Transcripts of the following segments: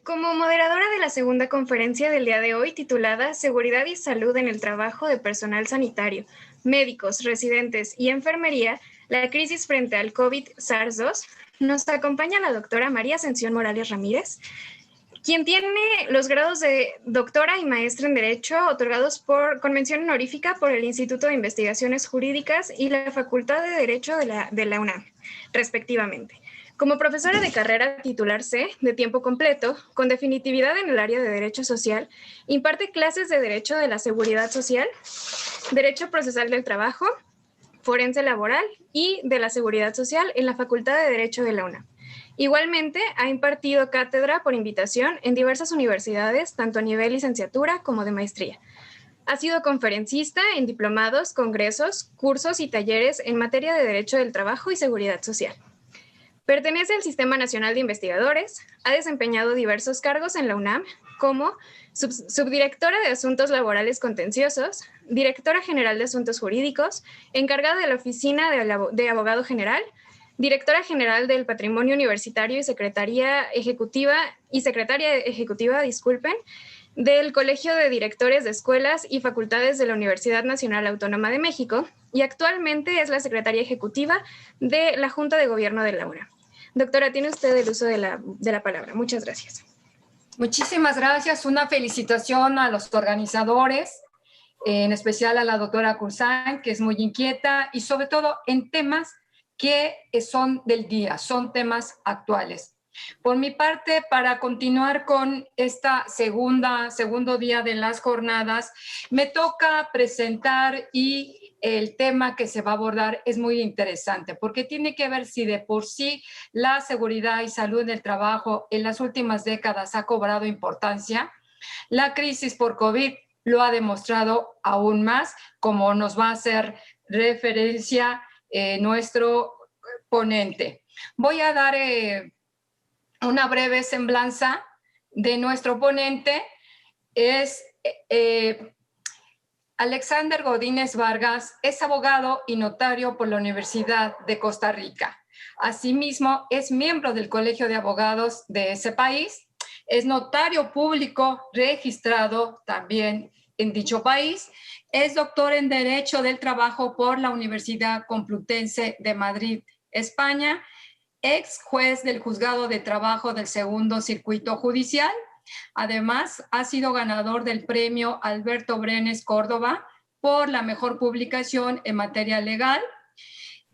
Como moderadora de la segunda conferencia del día de hoy, titulada Seguridad y Salud en el Trabajo de Personal Sanitario, Médicos, Residentes y Enfermería, la crisis frente al COVID-SARS-2, nos acompaña la doctora María Ascensión Morales Ramírez, quien tiene los grados de doctora y maestra en Derecho otorgados por convención honorífica por el Instituto de Investigaciones Jurídicas y la Facultad de Derecho de la UNAM, respectivamente. Como profesora de carrera titular C, de tiempo completo, con definitividad en el área de Derecho Social, imparte clases de Derecho de la Seguridad Social, Derecho Procesal del Trabajo, Forense Laboral y de la Seguridad Social en la Facultad de Derecho de la UNAM. Igualmente, ha impartido cátedra por invitación en diversas universidades, tanto a nivel licenciatura como de maestría. Ha sido conferencista en diplomados, congresos, cursos y talleres en materia de Derecho del Trabajo y Seguridad Social. Pertenece al Sistema Nacional de Investigadores, ha desempeñado diversos cargos en la UNAM, como subdirectora de Asuntos Laborales Contenciosos, directora general de Asuntos Jurídicos, encargada de la Oficina de Abogado General, directora general del Patrimonio Universitario y secretaria ejecutiva, del Colegio de Directores de Escuelas y Facultades de la Universidad Nacional Autónoma de México, y actualmente es la secretaria ejecutiva de la Junta de Gobierno de la UNAM. Doctora, tiene usted el uso de la palabra. Muchas gracias. Muchísimas gracias. Una felicitación a los organizadores, en especial a la doctora Cursán, que es muy inquieta y sobre todo en temas que son del día, son temas actuales. Por mi parte, para continuar con esta segundo día de las jornadas, me toca presentar y el tema que se va a abordar es muy interesante porque tiene que ver si de por sí la seguridad y salud en el trabajo en las últimas décadas ha cobrado importancia. La crisis por COVID lo ha demostrado aún más, como nos va a hacer referencia nuestro ponente. Voy a dar una breve semblanza de nuestro ponente. Es Alexander Godínez Vargas, es abogado y notario por la Universidad de Costa Rica. Asimismo, es miembro del Colegio de Abogados de ese país, es notario público registrado también en dicho país, es doctor en Derecho del Trabajo por la Universidad Complutense de Madrid, España, ex juez del Juzgado de Trabajo del Segundo Circuito Judicial. Además, ha sido ganador del premio Alberto Brenes Córdoba por la mejor publicación en materia legal,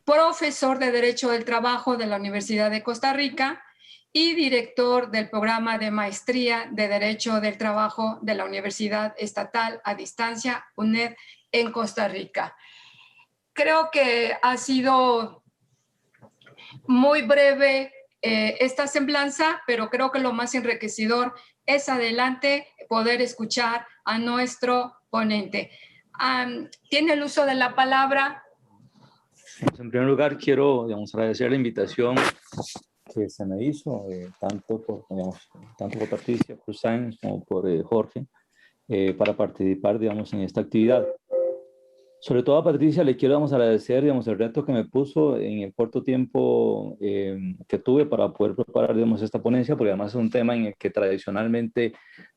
profesor de Derecho del Trabajo de la Universidad de Costa Rica y director del programa de maestría de Derecho del Trabajo de la Universidad Estatal a Distancia, UNED, en Costa Rica. Creo que ha sido muy breve esta semblanza, pero creo que lo más enriquecedor es adelante poder escuchar a nuestro ponente. ¿Tiene el uso de la palabra? En primer lugar, quiero agradecer la invitación que se me hizo, tanto por Patricia Cursán como por Jorge, para participar en esta actividad. Sobre todo a Patricia le quiero agradecer el reto que me puso en el corto tiempo que tuve para poder preparar esta ponencia, porque además es un tema en el que tradicionalmente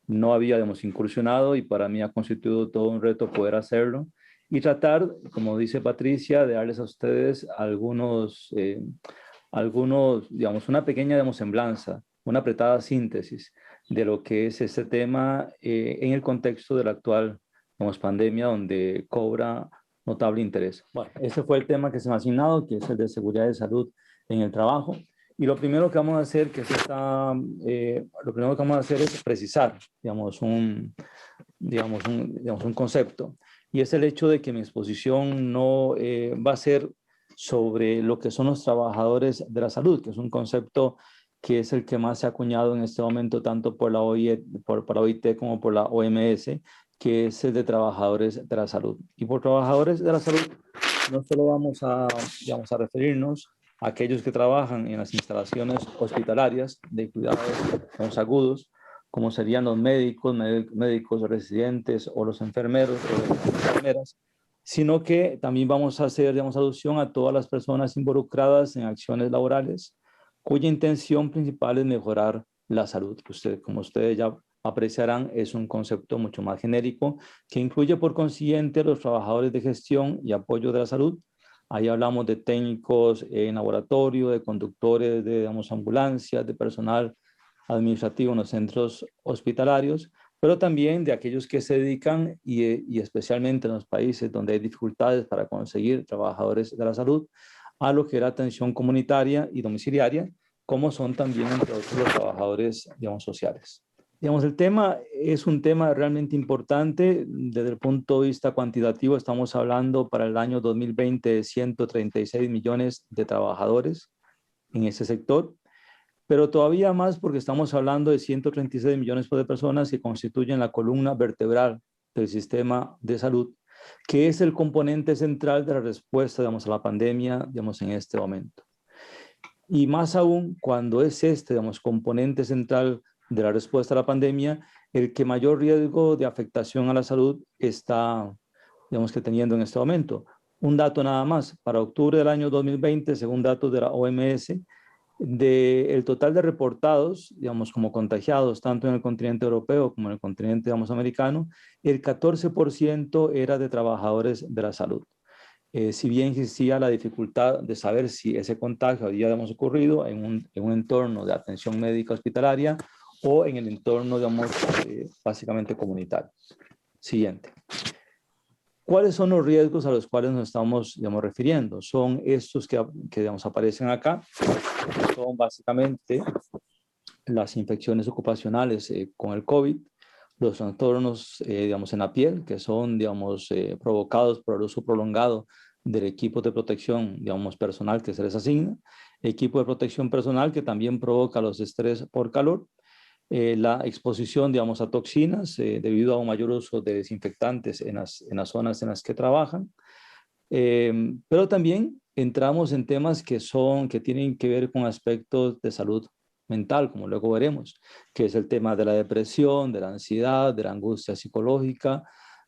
no había incursionado y para mí ha constituido todo un reto poder hacerlo y tratar, como dice Patricia, de darles a ustedes una pequeña semblanza, una apretada síntesis de lo que es este tema en el contexto de la actual pandemia, donde cobra notable interés. Bueno, ese fue el tema que se me ha asignado, que es el de seguridad y salud en el trabajo. Y lo primero que vamos a hacer, es precisar, un concepto. Y es el hecho de que mi exposición no va a ser sobre lo que son los trabajadores de la salud, que es un concepto que es el que más se ha acuñado en este momento, tanto por la OIT como por la OMS, que es el de trabajadores de la salud. Y por trabajadores de la salud no solo vamos a referirnos a aquellos que trabajan en las instalaciones hospitalarias de cuidados agudos, como serían los médicos residentes o los enfermeros o las enfermeras, sino que también vamos a hacer, digamos, alusión a todas las personas involucradas en acciones laborales, cuya intención principal es mejorar la salud. Como ustedes ya apreciarán, es un concepto mucho más genérico que incluye por consiguiente los trabajadores de gestión y apoyo de la salud. Ahí hablamos de técnicos en laboratorio, de conductores de, digamos, ambulancias, de personal administrativo en los centros hospitalarios, pero también de aquellos que se dedican, y especialmente en los países donde hay dificultades para conseguir trabajadores de la salud, a lo que era atención comunitaria y domiciliaria, como son también entre otros los trabajadores, digamos, sociales. Digamos, el tema es un tema realmente importante desde el punto de vista cuantitativo. Estamos hablando para el año 2020 de 136 millones de trabajadores en ese sector, pero todavía más porque estamos hablando de 136 millones de personas que constituyen la columna vertebral del sistema de salud, que es el componente central de la respuesta, digamos, a la pandemia, digamos, en este momento. Y más aún cuando es este, digamos, componente central de la respuesta a la pandemia, el que mayor riesgo de afectación a la salud está, digamos, que teniendo en este momento. Un dato nada más, para octubre del año 2020, según datos de la OMS, del total de reportados, digamos, como contagiados, tanto en el continente europeo como en el continente, digamos, americano, el 14% era de trabajadores de la salud. Si bien existía la dificultad de saber si ese contagio había, digamos, ocurrido en un entorno de atención médica hospitalaria o en el entorno, digamos, básicamente comunitario. Siguiente. ¿Cuáles son los riesgos a los cuales nos estamos, digamos, refiriendo? Son estos que digamos, aparecen acá. Son básicamente las infecciones ocupacionales con el COVID, los trastornos, digamos, en la piel, que son, digamos, provocados por el uso prolongado del equipo de protección, digamos, personal que se les asigna, equipo de protección personal que también provoca los estrés por calor, la exposición, digamos, a toxinas debido a un mayor uso de desinfectantes en las zonas en las que trabajan, pero también entramos en temas que tienen que ver con aspectos de salud mental, como luego veremos, que es el tema de la depresión, de la ansiedad, de la angustia psicológica,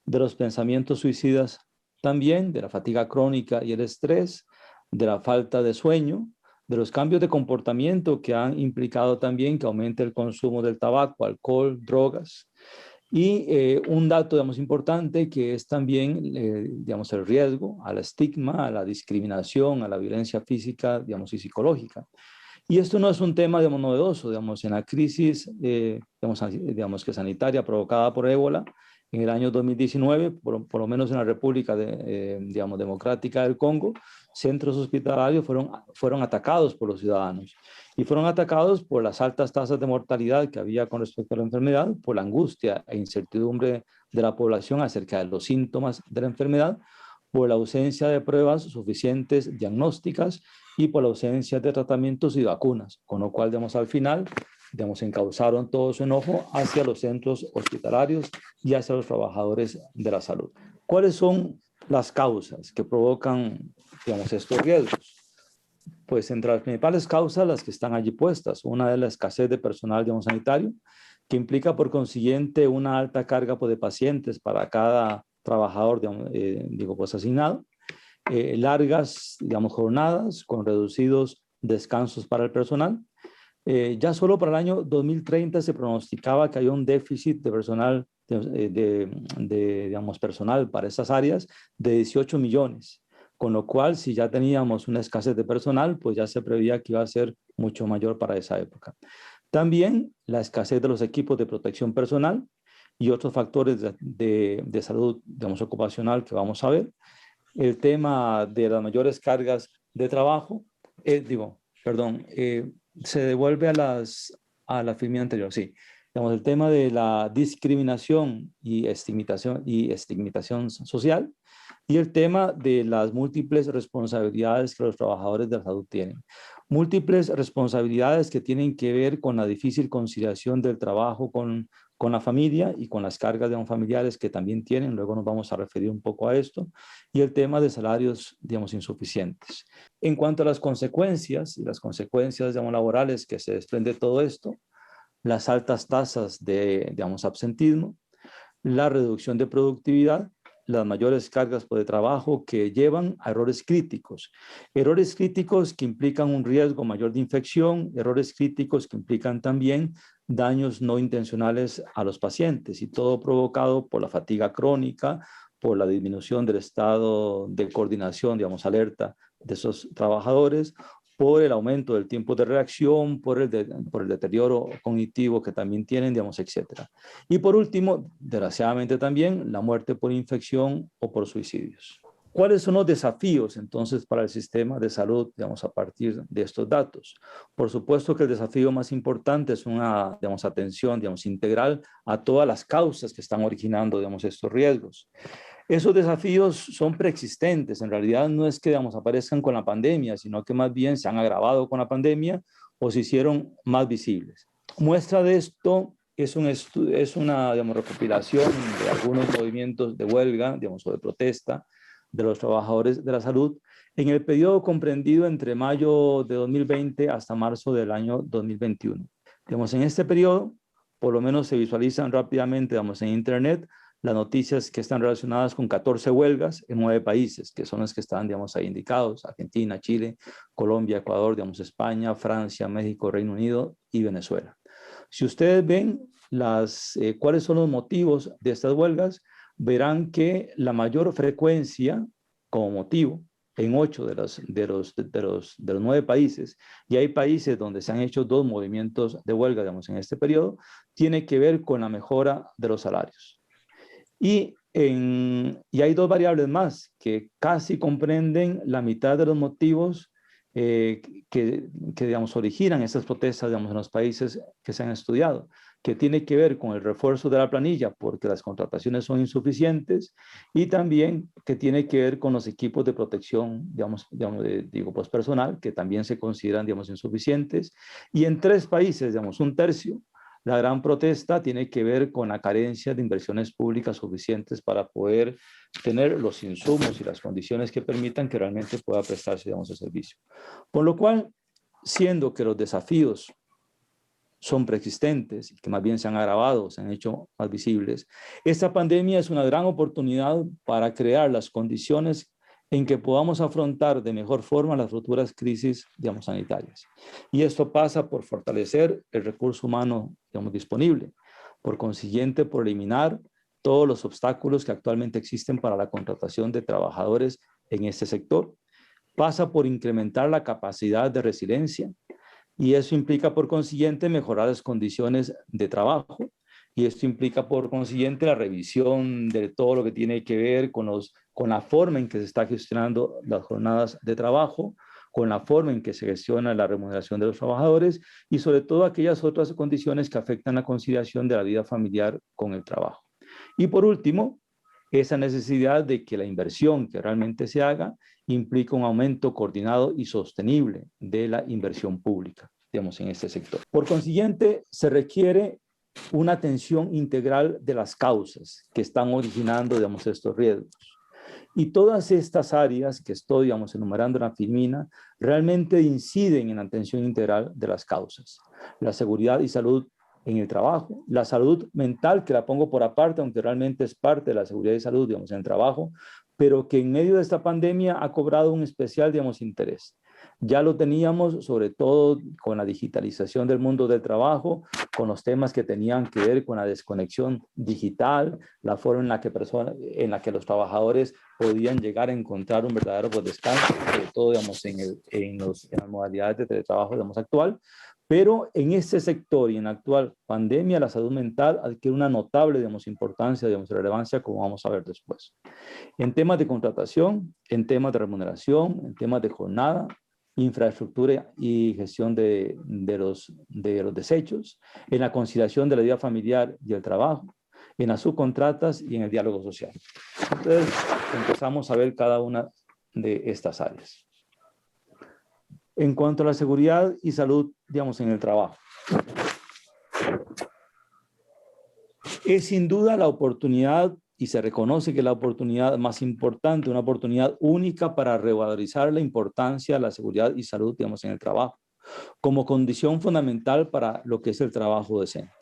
de los pensamientos suicidas, también de la fatiga crónica y el estrés, de la falta de sueño, de los cambios de comportamiento que han implicado también que aumente el consumo del tabaco, alcohol, drogas. Y un dato, digamos, importante que es también, digamos, el riesgo al estigma, a la discriminación, a la violencia física, digamos, y psicológica. Y esto no es un tema, digamos, novedoso, digamos, en la crisis, digamos que sanitaria provocada por ébola, en el año 2019, por lo menos en la República, digamos, Democrática del Congo, centros hospitalarios fueron atacados por los ciudadanos. Y fueron atacados por las altas tasas de mortalidad que había con respecto a la enfermedad, por la angustia e incertidumbre de la población acerca de los síntomas de la enfermedad, por la ausencia de pruebas suficientes diagnósticas y por la ausencia de tratamientos y vacunas, con lo cual, digamos, al final, digamos, encauzaron todo su enojo hacia los centros hospitalarios y hacia los trabajadores de la salud. ¿Cuáles son las causas que provocan, digamos, estos riesgos? Pues entre las principales causas, las que están allí puestas, una es la escasez de personal, digamos, sanitario, que implica por consiguiente una alta carga de pacientes para cada trabajador, digamos, pues asignado, largas, digamos, jornadas con reducidos descansos para el personal. Ya solo para el año 2030 se pronosticaba que había un déficit de personal, digamos, personal para esas áreas de 18 millones, con lo cual si ya teníamos una escasez de personal, pues ya se preveía que iba a ser mucho mayor para esa época. También la escasez de los equipos de protección personal y otros factores de salud, digamos, ocupacional que vamos a ver. El tema de las mayores cargas de trabajo, se devuelve a la filmina anterior, sí. Digamos, el tema de la discriminación y estigmatización social y el tema de las múltiples responsabilidades que los trabajadores de la salud tienen. Múltiples responsabilidades que tienen que ver con la difícil conciliación del trabajo con la familia y con las cargas, digamos, familiares que también tienen, luego nos vamos a referir un poco a esto, y el tema de salarios, digamos, insuficientes. En cuanto a las consecuencias, digamos, laborales que se desprende de todo esto, las altas tasas de, digamos, absentismo, la reducción de productividad, las mayores cargas de trabajo que llevan a errores críticos que implican un riesgo mayor de infección, errores críticos que implican también daños no intencionales a los pacientes, y todo provocado por la fatiga crónica, por la disminución del estado de coordinación, digamos, alerta de esos trabajadores, por el aumento del tiempo de reacción, por el deterioro cognitivo que también tienen, digamos, etcétera. Y por último, desgraciadamente también, la muerte por infección o por suicidios. ¿Cuáles son los desafíos entonces para el sistema de salud, digamos, a partir de estos datos? Por supuesto que el desafío más importante es una, digamos, atención, digamos, integral a todas las causas que están originando, digamos, estos riesgos. Esos desafíos son preexistentes, en realidad no es que, digamos, aparezcan con la pandemia, sino que más bien se han agravado con la pandemia o se hicieron más visibles. Muestra de esto es una, digamos, recopilación de algunos movimientos de huelga, digamos, o de protesta de los trabajadores de la salud en el periodo comprendido entre mayo de 2020 hasta marzo del año 2021. Digamos, en este periodo, por lo menos se visualizan rápidamente, digamos, en internet, las noticias que están relacionadas con 14 huelgas en 9 países, que son los que están, digamos, ahí indicados: Argentina, Chile, Colombia, Ecuador, digamos, España, Francia, México, Reino Unido y Venezuela. Si ustedes ven cuáles son los motivos de estas huelgas, verán que la mayor frecuencia como motivo en 8 de los 9 países, y hay países donde se han hecho 2 movimientos de huelga, digamos, en este periodo, tiene que ver con la mejora de los salarios. Y hay 2 variables más que casi comprenden la mitad de los motivos que digamos, originan estas protestas, digamos, en los países que se han estudiado, que tiene que ver con el refuerzo de la planilla porque las contrataciones son insuficientes, y también que tiene que ver con los equipos de protección, digamos pues personal, que también se consideran, digamos, insuficientes. Y en 3 países, digamos, un tercio, la gran protesta tiene que ver con la carencia de inversiones públicas suficientes para poder tener los insumos y las condiciones que permitan que realmente pueda prestarse, digamos, el servicio. Por lo cual, siendo que los desafíos son preexistentes y que más bien se han agravado, se han hecho más visibles, esta pandemia es una gran oportunidad para crear las condiciones en que podamos afrontar de mejor forma las futuras crisis, digamos, sanitarias. Y esto pasa por fortalecer el recurso humano, digamos, disponible. Por consiguiente, por eliminar todos los obstáculos que actualmente existen para la contratación de trabajadores en este sector. Pasa por incrementar la capacidad de resiliencia, y eso implica, por consiguiente, mejorar las condiciones de trabajo. Y esto implica, por consiguiente, la revisión de todo lo que tiene que ver con la forma en que se está gestionando las jornadas de trabajo, con la forma en que se gestiona la remuneración de los trabajadores, y sobre todo aquellas otras condiciones que afectan la conciliación de la vida familiar con el trabajo. Y por último, esa necesidad de que la inversión que realmente se haga implica un aumento coordinado y sostenible de la inversión pública, digamos, en este sector. Por consiguiente, se requiere una atención integral de las causas que están originando, digamos, estos riesgos. Y todas estas áreas que estoy, digamos, enumerando en la filmina, realmente inciden en la atención integral de las causas. La seguridad y salud en el trabajo, la salud mental, que la pongo por aparte, aunque realmente es parte de la seguridad y salud, digamos, en el trabajo, pero que en medio de esta pandemia ha cobrado un especial, digamos, interés. Ya lo teníamos, sobre todo con la digitalización del mundo del trabajo, con los temas que tenían que ver con la desconexión digital, la forma en la que los trabajadores podían llegar a encontrar un verdadero descanso, sobre todo, digamos, en las modalidades de teletrabajo, digamos, actual. Pero en este sector y en la actual pandemia, la salud mental adquiere una notable, digamos, importancia, digamos, relevancia, como vamos a ver después. En temas de contratación, en temas de remuneración, en temas de jornada, infraestructura y gestión de los desechos, en la conciliación de la vida familiar y el trabajo, en las subcontratas y en el diálogo social. Entonces, empezamos a ver cada una de estas áreas. En cuanto a la seguridad y salud, digamos, en el trabajo, es sin duda la oportunidad, y se reconoce que es la oportunidad más importante, una oportunidad única para revalorizar la importancia de la seguridad y salud, digamos, en el trabajo. como condición fundamental para lo que es el trabajo decente.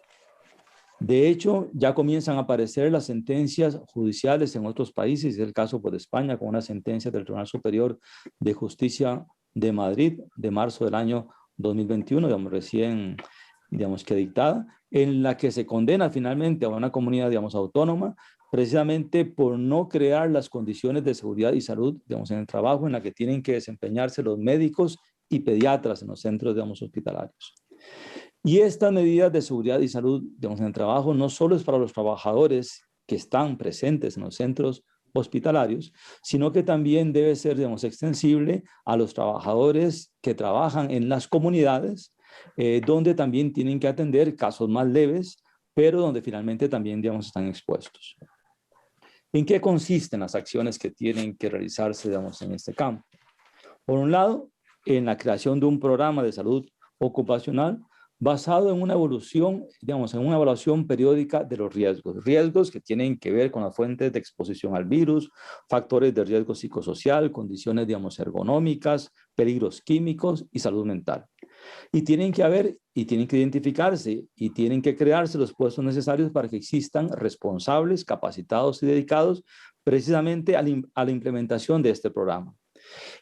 De hecho, ya comienzan a aparecer las sentencias judiciales en otros países, es el caso de España, con una sentencia del Tribunal Superior de Justicia de Madrid de marzo del año 2021, digamos, recién, digamos, que dictada, en la que se condena finalmente a una comunidad, digamos, autónoma, precisamente por no crear las condiciones de seguridad y salud, digamos, en el trabajo en la que tienen que desempeñarse los médicos y pediatras en los centros, digamos, hospitalarios. Y estas medidas de seguridad y salud, digamos, en el trabajo no solo es para los trabajadores que están presentes en los centros hospitalarios, sino que también debe ser, digamos, extensible a los trabajadores que trabajan en las comunidades, donde también tienen que atender casos más leves, pero donde finalmente también, digamos, están expuestos. ¿En qué consisten las acciones que tienen que realizarse, digamos, en este campo? Por un lado, en la creación de un programa de salud ocupacional basado en una evolución, digamos, en una evaluación periódica de los riesgos que tienen que ver con las fuentes de exposición al virus, factores de riesgo psicosocial, condiciones, digamos, ergonómicas, peligros químicos y salud mental. Y tienen que identificarse y tienen que crearse los puestos necesarios para que existan responsables, capacitados y dedicados precisamente a la implementación de este programa.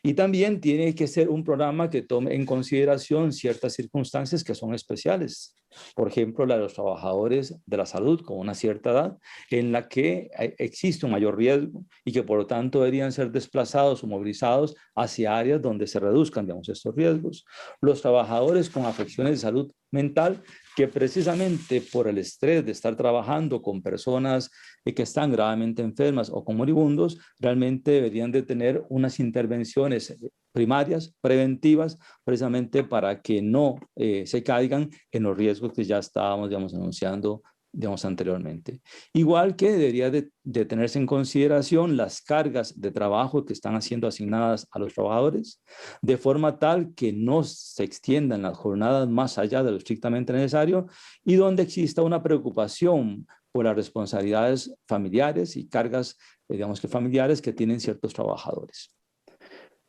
Y también tiene que ser un programa que tome en consideración ciertas circunstancias que son especiales. Por ejemplo, la de los trabajadores de la salud con una cierta edad en la que existe un mayor riesgo y que por lo tanto deberían ser desplazados o movilizados hacia áreas donde se reduzcan, digamos, estos riesgos. Los trabajadores con afecciones de salud mental que precisamente por el estrés de estar trabajando con personas que están gravemente enfermas o con moribundos, realmente deberían de tener unas intervenciones primarias, preventivas, precisamente para que no se caigan en los riesgos que ya estábamos, digamos, anunciando, digamos, anteriormente. Igual que debería de tenerse en consideración las cargas de trabajo que están siendo asignadas a los trabajadores, de forma tal que no se extiendan las jornadas más allá de lo estrictamente necesario y donde exista una preocupación por las responsabilidades familiares y cargas, digamos, que familiares que tienen ciertos trabajadores.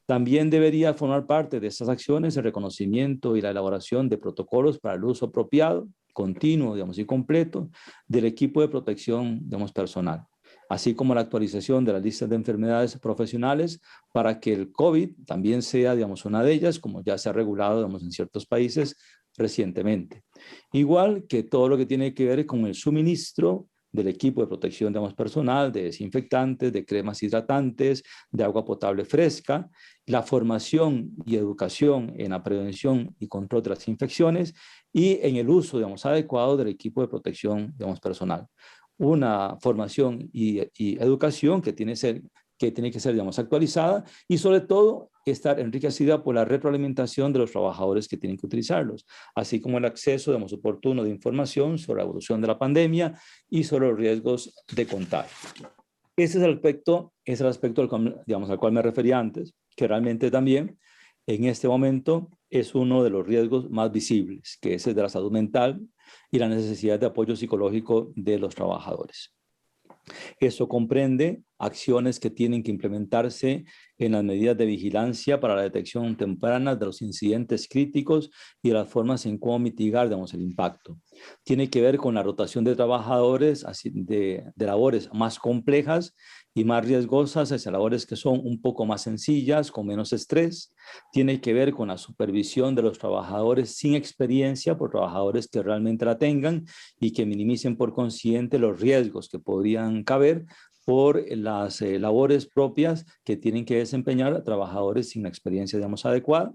También debería formar parte de estas acciones el reconocimiento y la elaboración de protocolos para el uso apropiado, continuo, digamos, y completo del equipo de protección, digamos, personal, así como la actualización de las listas de enfermedades profesionales para que el COVID también sea, digamos, una de ellas, como ya se ha regulado, digamos, en ciertos países recientemente. Igual que todo lo que tiene que ver con el suministro del equipo de protección, digamos, personal, de desinfectantes, de cremas hidratantes, de agua potable fresca, la formación y educación en la prevención y control de las infecciones y en el uso, digamos, adecuado del equipo de protección, digamos, personal. Una formación y educación que tiene que ser, digamos, actualizada y sobre todo estar enriquecida por la retroalimentación de los trabajadores que tienen que utilizarlos, así como el acceso, digamos, oportuno de información sobre la evolución de la pandemia y sobre los riesgos de contagio. Ese es el aspecto digamos, al cual me refería antes, que realmente también en este momento es uno de los riesgos más visibles, que es el de la salud mental y la necesidad de apoyo psicológico de los trabajadores. Eso comprende acciones que tienen que implementarse en las medidas de vigilancia para la detección temprana de los incidentes críticos y de las formas en cómo mitigar, digamos, el impacto. Tiene que ver con la rotación de trabajadores de labores más complejas y más riesgosas hacia labores que son un poco más sencillas, con menos estrés. Tiene que ver con la supervisión de los trabajadores sin experiencia por trabajadores que realmente la tengan y que minimicen por consiguiente los riesgos que podrían caber por las labores propias que tienen que desempeñar a trabajadores sin la experiencia, digamos, adecuada.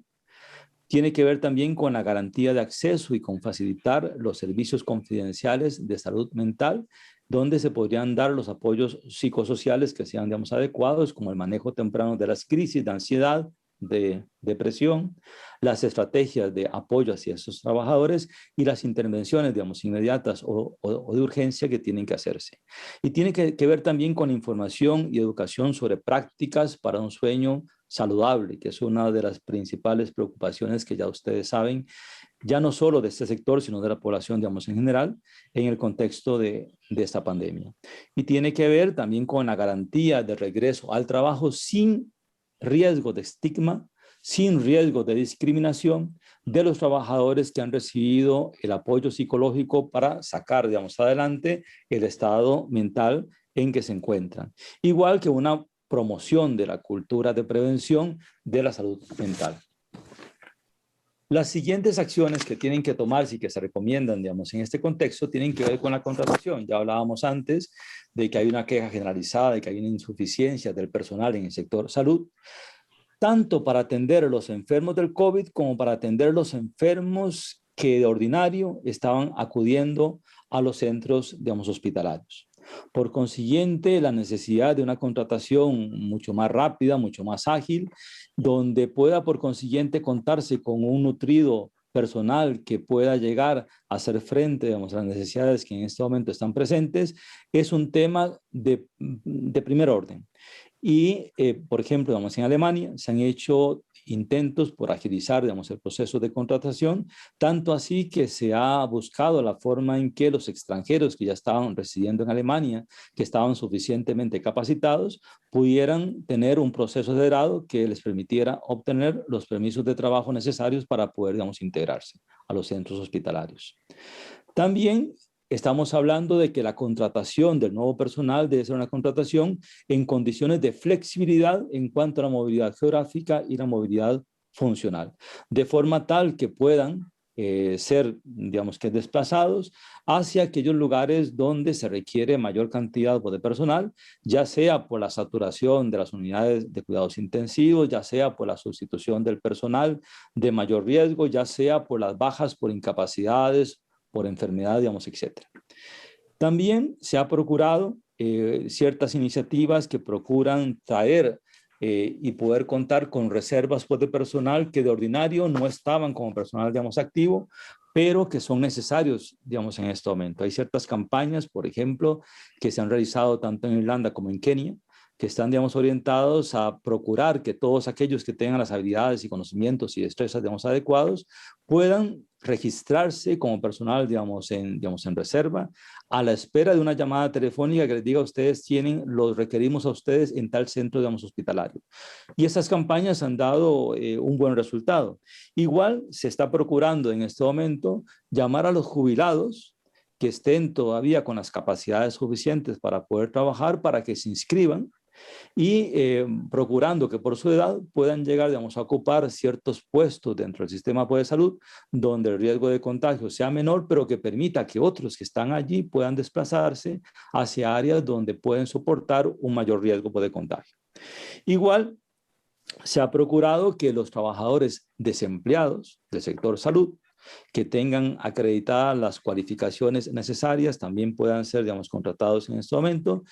Tiene que ver también con la garantía de acceso y con facilitar los servicios confidenciales de salud mental, donde se podrían dar los apoyos psicosociales que sean, digamos, adecuados, como el manejo temprano de las crisis de ansiedad, de depresión, las estrategias de apoyo hacia esos trabajadores y las intervenciones, digamos, inmediatas o de urgencia que tienen que hacerse. Y tiene que ver también con información y educación sobre prácticas para un sueño saludable, que es una de las principales preocupaciones que ya ustedes saben, ya no solo de este sector, sino de la población, digamos, en general, en el contexto de esta pandemia. Y tiene que ver también con la garantía de regreso al trabajo sin riesgo de estigma, sin riesgo de discriminación de los trabajadores que han recibido el apoyo psicológico para sacar, digamos, adelante el estado mental en que se encuentran. Igual que una promoción de la cultura de prevención de la salud mental. Las siguientes acciones que tienen que tomarse y que se recomiendan, digamos, en este contexto, tienen que ver con la contratación. Ya hablábamos antes de que hay una queja generalizada, de que hay una insuficiencia del personal en el sector salud, tanto para atender a los enfermos del COVID como para atender a los enfermos que de ordinario estaban acudiendo a los centros, digamos, hospitalarios. Por consiguiente, la necesidad de una contratación mucho más rápida, mucho más ágil, donde pueda por consiguiente contarse con un nutrido personal que pueda llegar a hacer frente, digamos, a las necesidades que en este momento están presentes, es un tema de primer orden. Y, por ejemplo, digamos, en Alemania se han hecho intentos por agilizar, digamos, el proceso de contratación, tanto así que se ha buscado la forma en que los extranjeros que ya estaban residiendo en Alemania, que estaban suficientemente capacitados, pudieran tener un proceso de grado que les permitiera obtener los permisos de trabajo necesarios para poder, digamos, integrarse a los centros hospitalarios. También estamos hablando de que la contratación del nuevo personal debe ser una contratación en condiciones de flexibilidad en cuanto a la movilidad geográfica y la movilidad funcional, de forma tal que puedan ser, digamos, que desplazados hacia aquellos lugares donde se requiere mayor cantidad de personal, ya sea por la saturación de las unidades de cuidados intensivos, ya sea por la sustitución del personal de mayor riesgo, ya sea por las bajas por incapacidades, por enfermedad, digamos, etc. También se ha procurado ciertas iniciativas que procuran traer y poder contar con reservas, pues, de personal que de ordinario no estaban como personal, digamos, activo, pero que son necesarios, digamos, en este momento. Hay ciertas campañas, por ejemplo, que se han realizado tanto en Irlanda como en Kenia, que están, digamos, orientados a procurar que todos aquellos que tengan las habilidades y conocimientos y destrezas, digamos, adecuados, puedan registrarse como personal, digamos, en reserva, a la espera de una llamada telefónica que les diga a ustedes los requerimos a ustedes en tal centro, digamos, hospitalario. Y estas campañas han dado un buen resultado. Igual se está procurando en este momento llamar a los jubilados que estén todavía con las capacidades suficientes para poder trabajar, para que se inscriban y procurando que por su edad puedan llegar, digamos, a ocupar ciertos puestos dentro del sistema de salud donde el riesgo de contagio sea menor, pero que permita que otros que están allí puedan desplazarse hacia áreas donde pueden soportar un mayor riesgo de contagio. Igual, se ha procurado que los trabajadores desempleados del sector salud que tengan acreditadas las cualificaciones necesarias también puedan ser, digamos, contratados en este momento.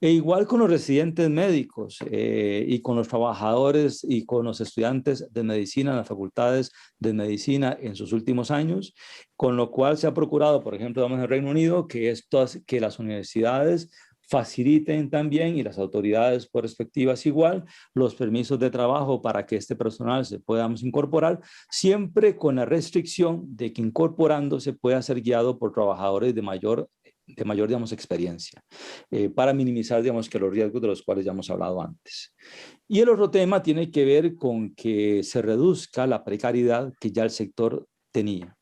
E igual con los residentes médicos y con los trabajadores y con los estudiantes de medicina en las facultades de medicina en sus últimos años, con lo cual se ha procurado, por ejemplo, en el Reino Unido, que las universidades faciliten también, y las autoridades por respectivas igual, los permisos de trabajo para que este personal se pueda incorporar, siempre con la restricción de que incorporándose pueda ser guiado por trabajadores de mayor, digamos, experiencia, para minimizar, digamos, que los riesgos de los cuales ya hemos hablado antes. Y el otro tema tiene que ver con que se reduzca la precariedad que ya el sector tenía.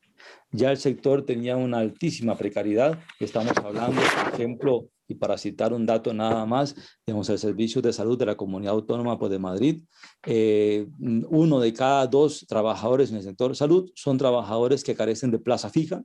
Ya el sector tenía una altísima precariedad. Estamos hablando, por ejemplo, y para citar un dato nada más, digamos, el Servicio de Salud de la Comunidad Autónoma de Madrid, 1 de cada 2 trabajadores en el sector salud son trabajadores que carecen de plaza fija,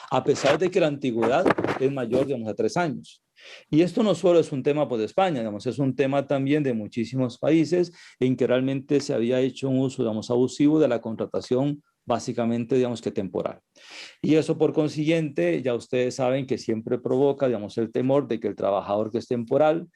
a pesar de que la antigüedad es mayor, digamos, a 3 años. Y esto no solo es un tema de España, digamos, es un tema también de muchísimos países en que realmente se había hecho un uso, digamos, abusivo de la contratación básicamente, digamos, que temporal. Y eso, por consiguiente, ya ustedes saben que siempre provoca, digamos, el temor de que el trabajador que es temporal,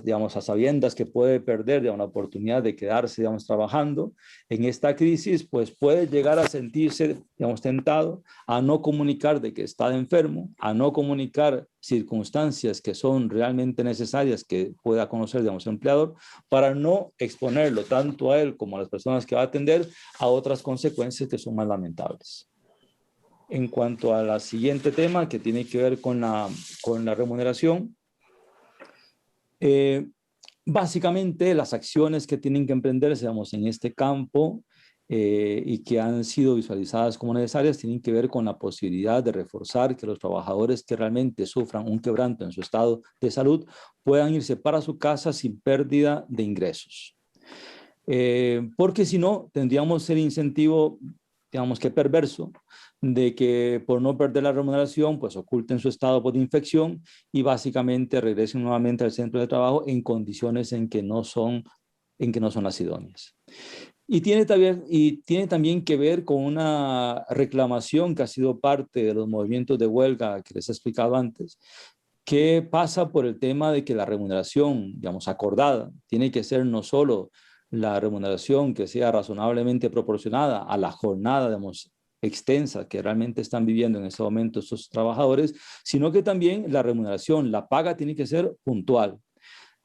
digamos, a sabiendas que puede perder, digamos, la oportunidad de quedarse, digamos, trabajando en esta crisis, pues puede llegar a sentirse, digamos, tentado a no comunicar de que está enfermo, a no comunicar circunstancias que son realmente necesarias que pueda conocer, digamos, el empleador, para no exponerlo tanto a él como a las personas que va a atender a otras consecuencias que son más lamentables. En cuanto al siguiente tema, que tiene que ver con la remuneración, Básicamente, las acciones que tienen que emprenderse, digamos, en este campo y que han sido visualizadas como necesarias tienen que ver con la posibilidad de reforzar que los trabajadores que realmente sufran un quebranto en su estado de salud puedan irse para su casa sin pérdida de ingresos. Porque si no, tendríamos el incentivo, digamos que perverso, de que por no perder la remuneración, pues oculten su estado por infección y básicamente regresen nuevamente al centro de trabajo en condiciones en que no son las idóneas. Y tiene también que ver con una reclamación que ha sido parte de los movimientos de huelga que les he explicado antes, que pasa por el tema de que la remuneración, digamos, acordada, tiene que ser no solo la remuneración que sea razonablemente proporcionada a la jornada, digamos, extensa que realmente están viviendo en este momento estos trabajadores, sino que también la remuneración, la paga tiene que ser puntual.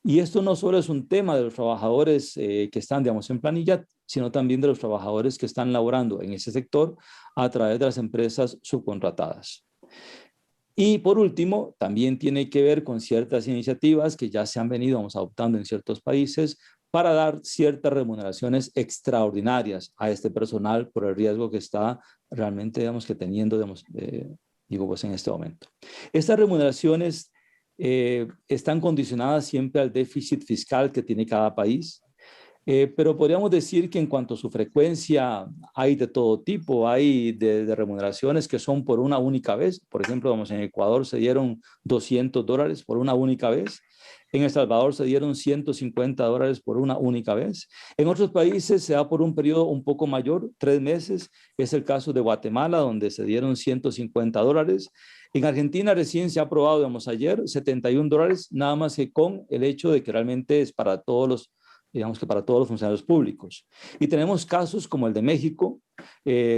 Y esto no solo es un tema de los trabajadores que están, digamos, en planilla, sino también de los trabajadores que están laborando en ese sector a través de las empresas subcontratadas. Y por último, también tiene que ver con ciertas iniciativas que ya se han venido adoptando en ciertos países para dar ciertas remuneraciones extraordinarias a este personal por el riesgo que está realmente, digamos, que teniendo, digamos, pues en este momento. Estas remuneraciones están condicionadas siempre al déficit fiscal que tiene cada país. Pero podríamos decir que en cuanto a su frecuencia hay de todo tipo, hay de remuneraciones que son por una única vez. Por ejemplo, vamos, en Ecuador se dieron $200 por una única vez. En El Salvador se dieron $150 por una única vez. En otros países se da por un periodo un poco mayor, 3 meses. Es el caso de Guatemala, donde se dieron $150. En Argentina recién se ha aprobado, digamos, ayer, $71, nada más que con el hecho de que realmente es para todos los, digamos que para todos los funcionarios públicos. Y tenemos casos como el de México,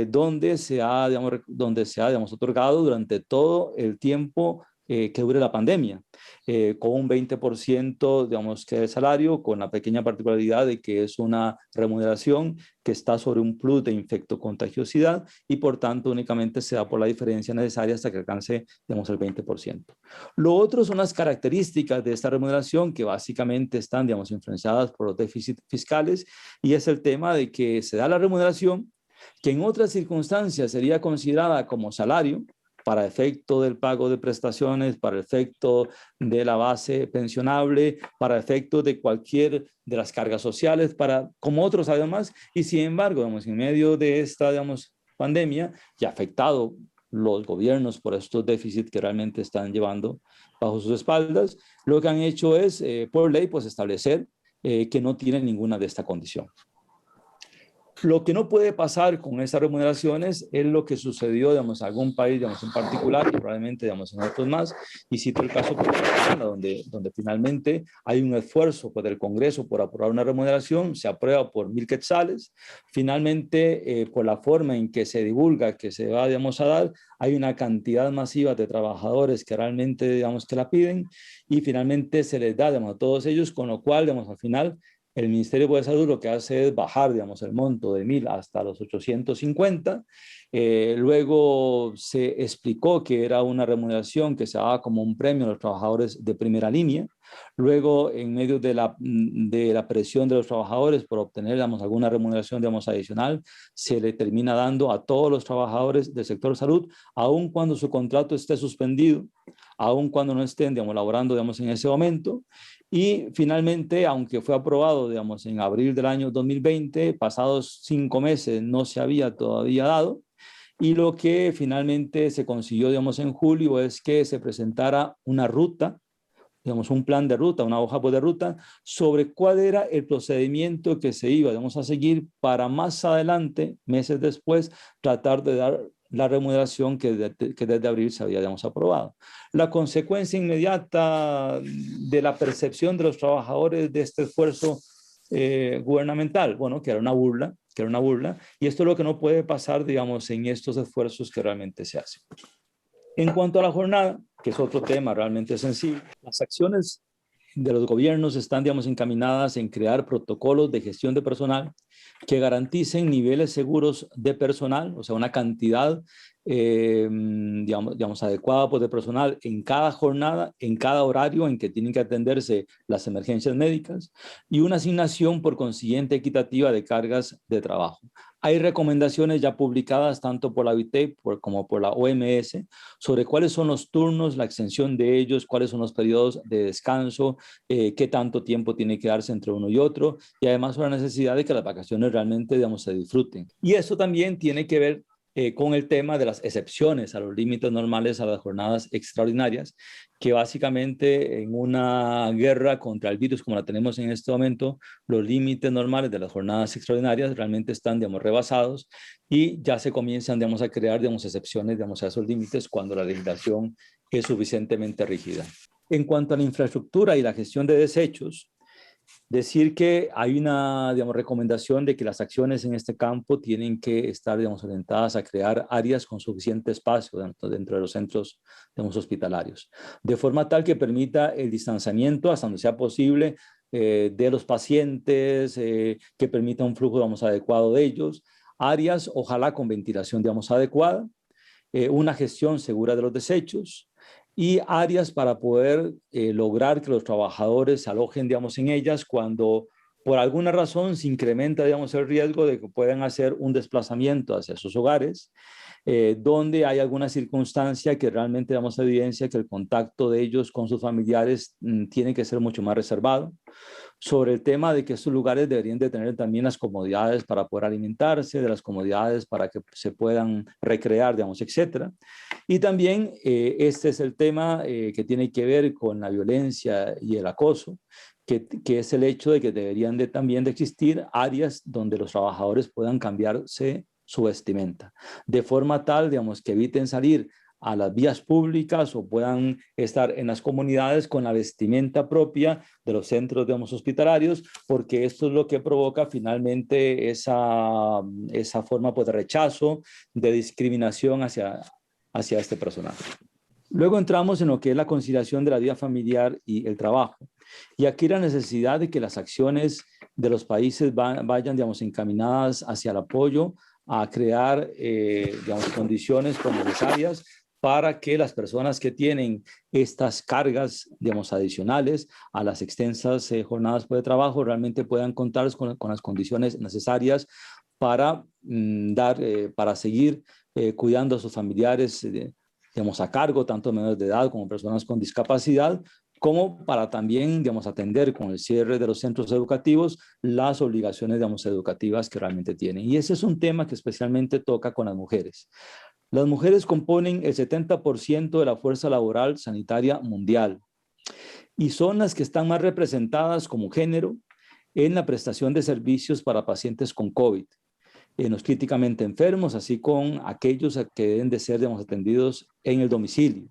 donde se ha, digamos, otorgado durante todo el tiempo que dure la pandemia, con un 20%, digamos, que de salario, con la pequeña particularidad de que es una remuneración que está sobre un plus de infectocontagiosidad y por tanto únicamente se da por la diferencia necesaria hasta que alcance, digamos, el 20%. Lo otro son las características de esta remuneración que básicamente están, digamos, influenciadas por los déficits fiscales y es el tema de que se da la remuneración que en otras circunstancias sería considerada como salario, para efecto del pago de prestaciones, para efecto de la base pensionable, para efecto de cualquier de las cargas sociales, como otros además, y sin embargo, digamos, en medio de esta, digamos, pandemia, y afectado los gobiernos por estos déficits que realmente están llevando bajo sus espaldas, lo que han hecho es, por ley, pues establecer que no tienen ninguna de esta condición. Lo que no puede pasar con esas remuneraciones es lo que sucedió, digamos, en algún país, digamos, en particular, y probablemente, digamos, en otros más, y cito el caso de donde finalmente hay un esfuerzo pues, del Congreso por aprobar una remuneración, se aprueba por 1,000 quetzales, finalmente, por la forma en que se divulga, que se va, digamos, a dar, hay una cantidad masiva de trabajadores que realmente, digamos, que la piden, y finalmente se les da, digamos, a todos ellos, con lo cual, digamos, al final, el Ministerio de Salud lo que hace es bajar, digamos, el monto de 1,000 hasta los 850. Luego se explicó que era una remuneración que se daba como un premio a los trabajadores de primera línea. Luego, en medio de la presión de los trabajadores por obtener, digamos, alguna remuneración, digamos, adicional, se le termina dando a todos los trabajadores del sector salud, aun cuando su contrato esté suspendido, aun cuando no estén, digamos, laborando, digamos, en ese momento. Y finalmente, aunque fue aprobado, digamos, en abril del año 2020, pasados 5 meses no se había todavía dado. Y lo que finalmente se consiguió, digamos, en julio es que se presentara una ruta, digamos, un plan de ruta, una hoja de ruta sobre cuál era el procedimiento que se iba, digamos, a seguir para más adelante, meses después, tratar de dar la remuneración que desde abril se había, digamos, aprobado. La consecuencia inmediata de la percepción de los trabajadores de este esfuerzo gubernamental, bueno, que era una burla, y esto es lo que no puede pasar, digamos, en estos esfuerzos que realmente se hacen. En cuanto a la jornada, que es otro tema realmente sensible, las acciones de los gobiernos están, digamos, encaminadas en crear protocolos de gestión de personal que garanticen niveles seguros de personal, o sea, una cantidad digamos, adecuada pues, de personal en cada jornada, en cada horario en que tienen que atenderse las emergencias médicas y una asignación por consiguiente equitativa de cargas de trabajo. Hay recomendaciones ya publicadas tanto por la OIT como por la OMS sobre cuáles son los turnos, la extensión de ellos, cuáles son los periodos de descanso, qué tanto tiempo tiene que darse entre uno y otro, y además sobre la necesidad de que las vacaciones realmente, digamos, se disfruten. Y eso también tiene que ver con el tema de las excepciones a los límites normales a las jornadas extraordinarias, que básicamente en una guerra contra el virus como la tenemos en este momento, los límites normales de las jornadas extraordinarias realmente están, digamos, rebasados y ya se comienzan, digamos, a crear, digamos, excepciones, digamos, a esos límites cuando la legislación es suficientemente rígida. En cuanto a la infraestructura y la gestión de desechos, decir que hay una, digamos, recomendación de que las acciones en este campo tienen que estar, digamos, orientadas a crear áreas con suficiente espacio dentro de los centros, digamos, hospitalarios, de forma tal que permita el distanciamiento hasta donde sea posible de los pacientes, que permita un flujo, digamos, adecuado de ellos, áreas, ojalá con ventilación, digamos, adecuada, una gestión segura de los desechos, y áreas para poder lograr que los trabajadores se alojen, digamos, en ellas cuando por alguna razón se incrementa, digamos, el riesgo de que puedan hacer un desplazamiento hacia sus hogares, donde hay alguna circunstancia que realmente damos evidencia que el contacto de ellos con sus familiares tiene que ser mucho más reservado. Sobre el tema de que estos lugares deberían de tener también las comodidades para poder alimentarse, de las comodidades para que se puedan recrear, digamos, etcétera. Y también este es el tema que tiene que ver con la violencia y el acoso, que es el hecho de que deberían también de existir áreas donde los trabajadores puedan cambiarse su vestimenta, de forma tal, digamos, que eviten salir a las vías públicas o puedan estar en las comunidades con la vestimenta propia de los centros, digamos, hospitalarios, porque esto es lo que provoca finalmente esa forma pues, de rechazo, de discriminación hacia este personal. Luego entramos en lo que es la conciliación de la vida familiar y el trabajo. Y aquí la necesidad de que las acciones de los países vayan, digamos, encaminadas hacia el apoyo a crear, digamos, condiciones necesarias para que las personas que tienen estas cargas, digamos, adicionales a las extensas jornadas de trabajo realmente puedan contar con las condiciones necesarias para, para seguir cuidando a sus familiares, digamos, a cargo, tanto menores de edad como personas con discapacidad, como para también, digamos, atender con el cierre de los centros educativos las obligaciones, digamos, educativas que realmente tienen. Y ese es un tema que especialmente toca con las mujeres. Las mujeres componen el 70% de la fuerza laboral sanitaria mundial y son las que están más representadas como género en la prestación de servicios para pacientes con COVID, en los críticamente enfermos, así con aquellos que deben de ser, digamos, atendidos en el domicilio.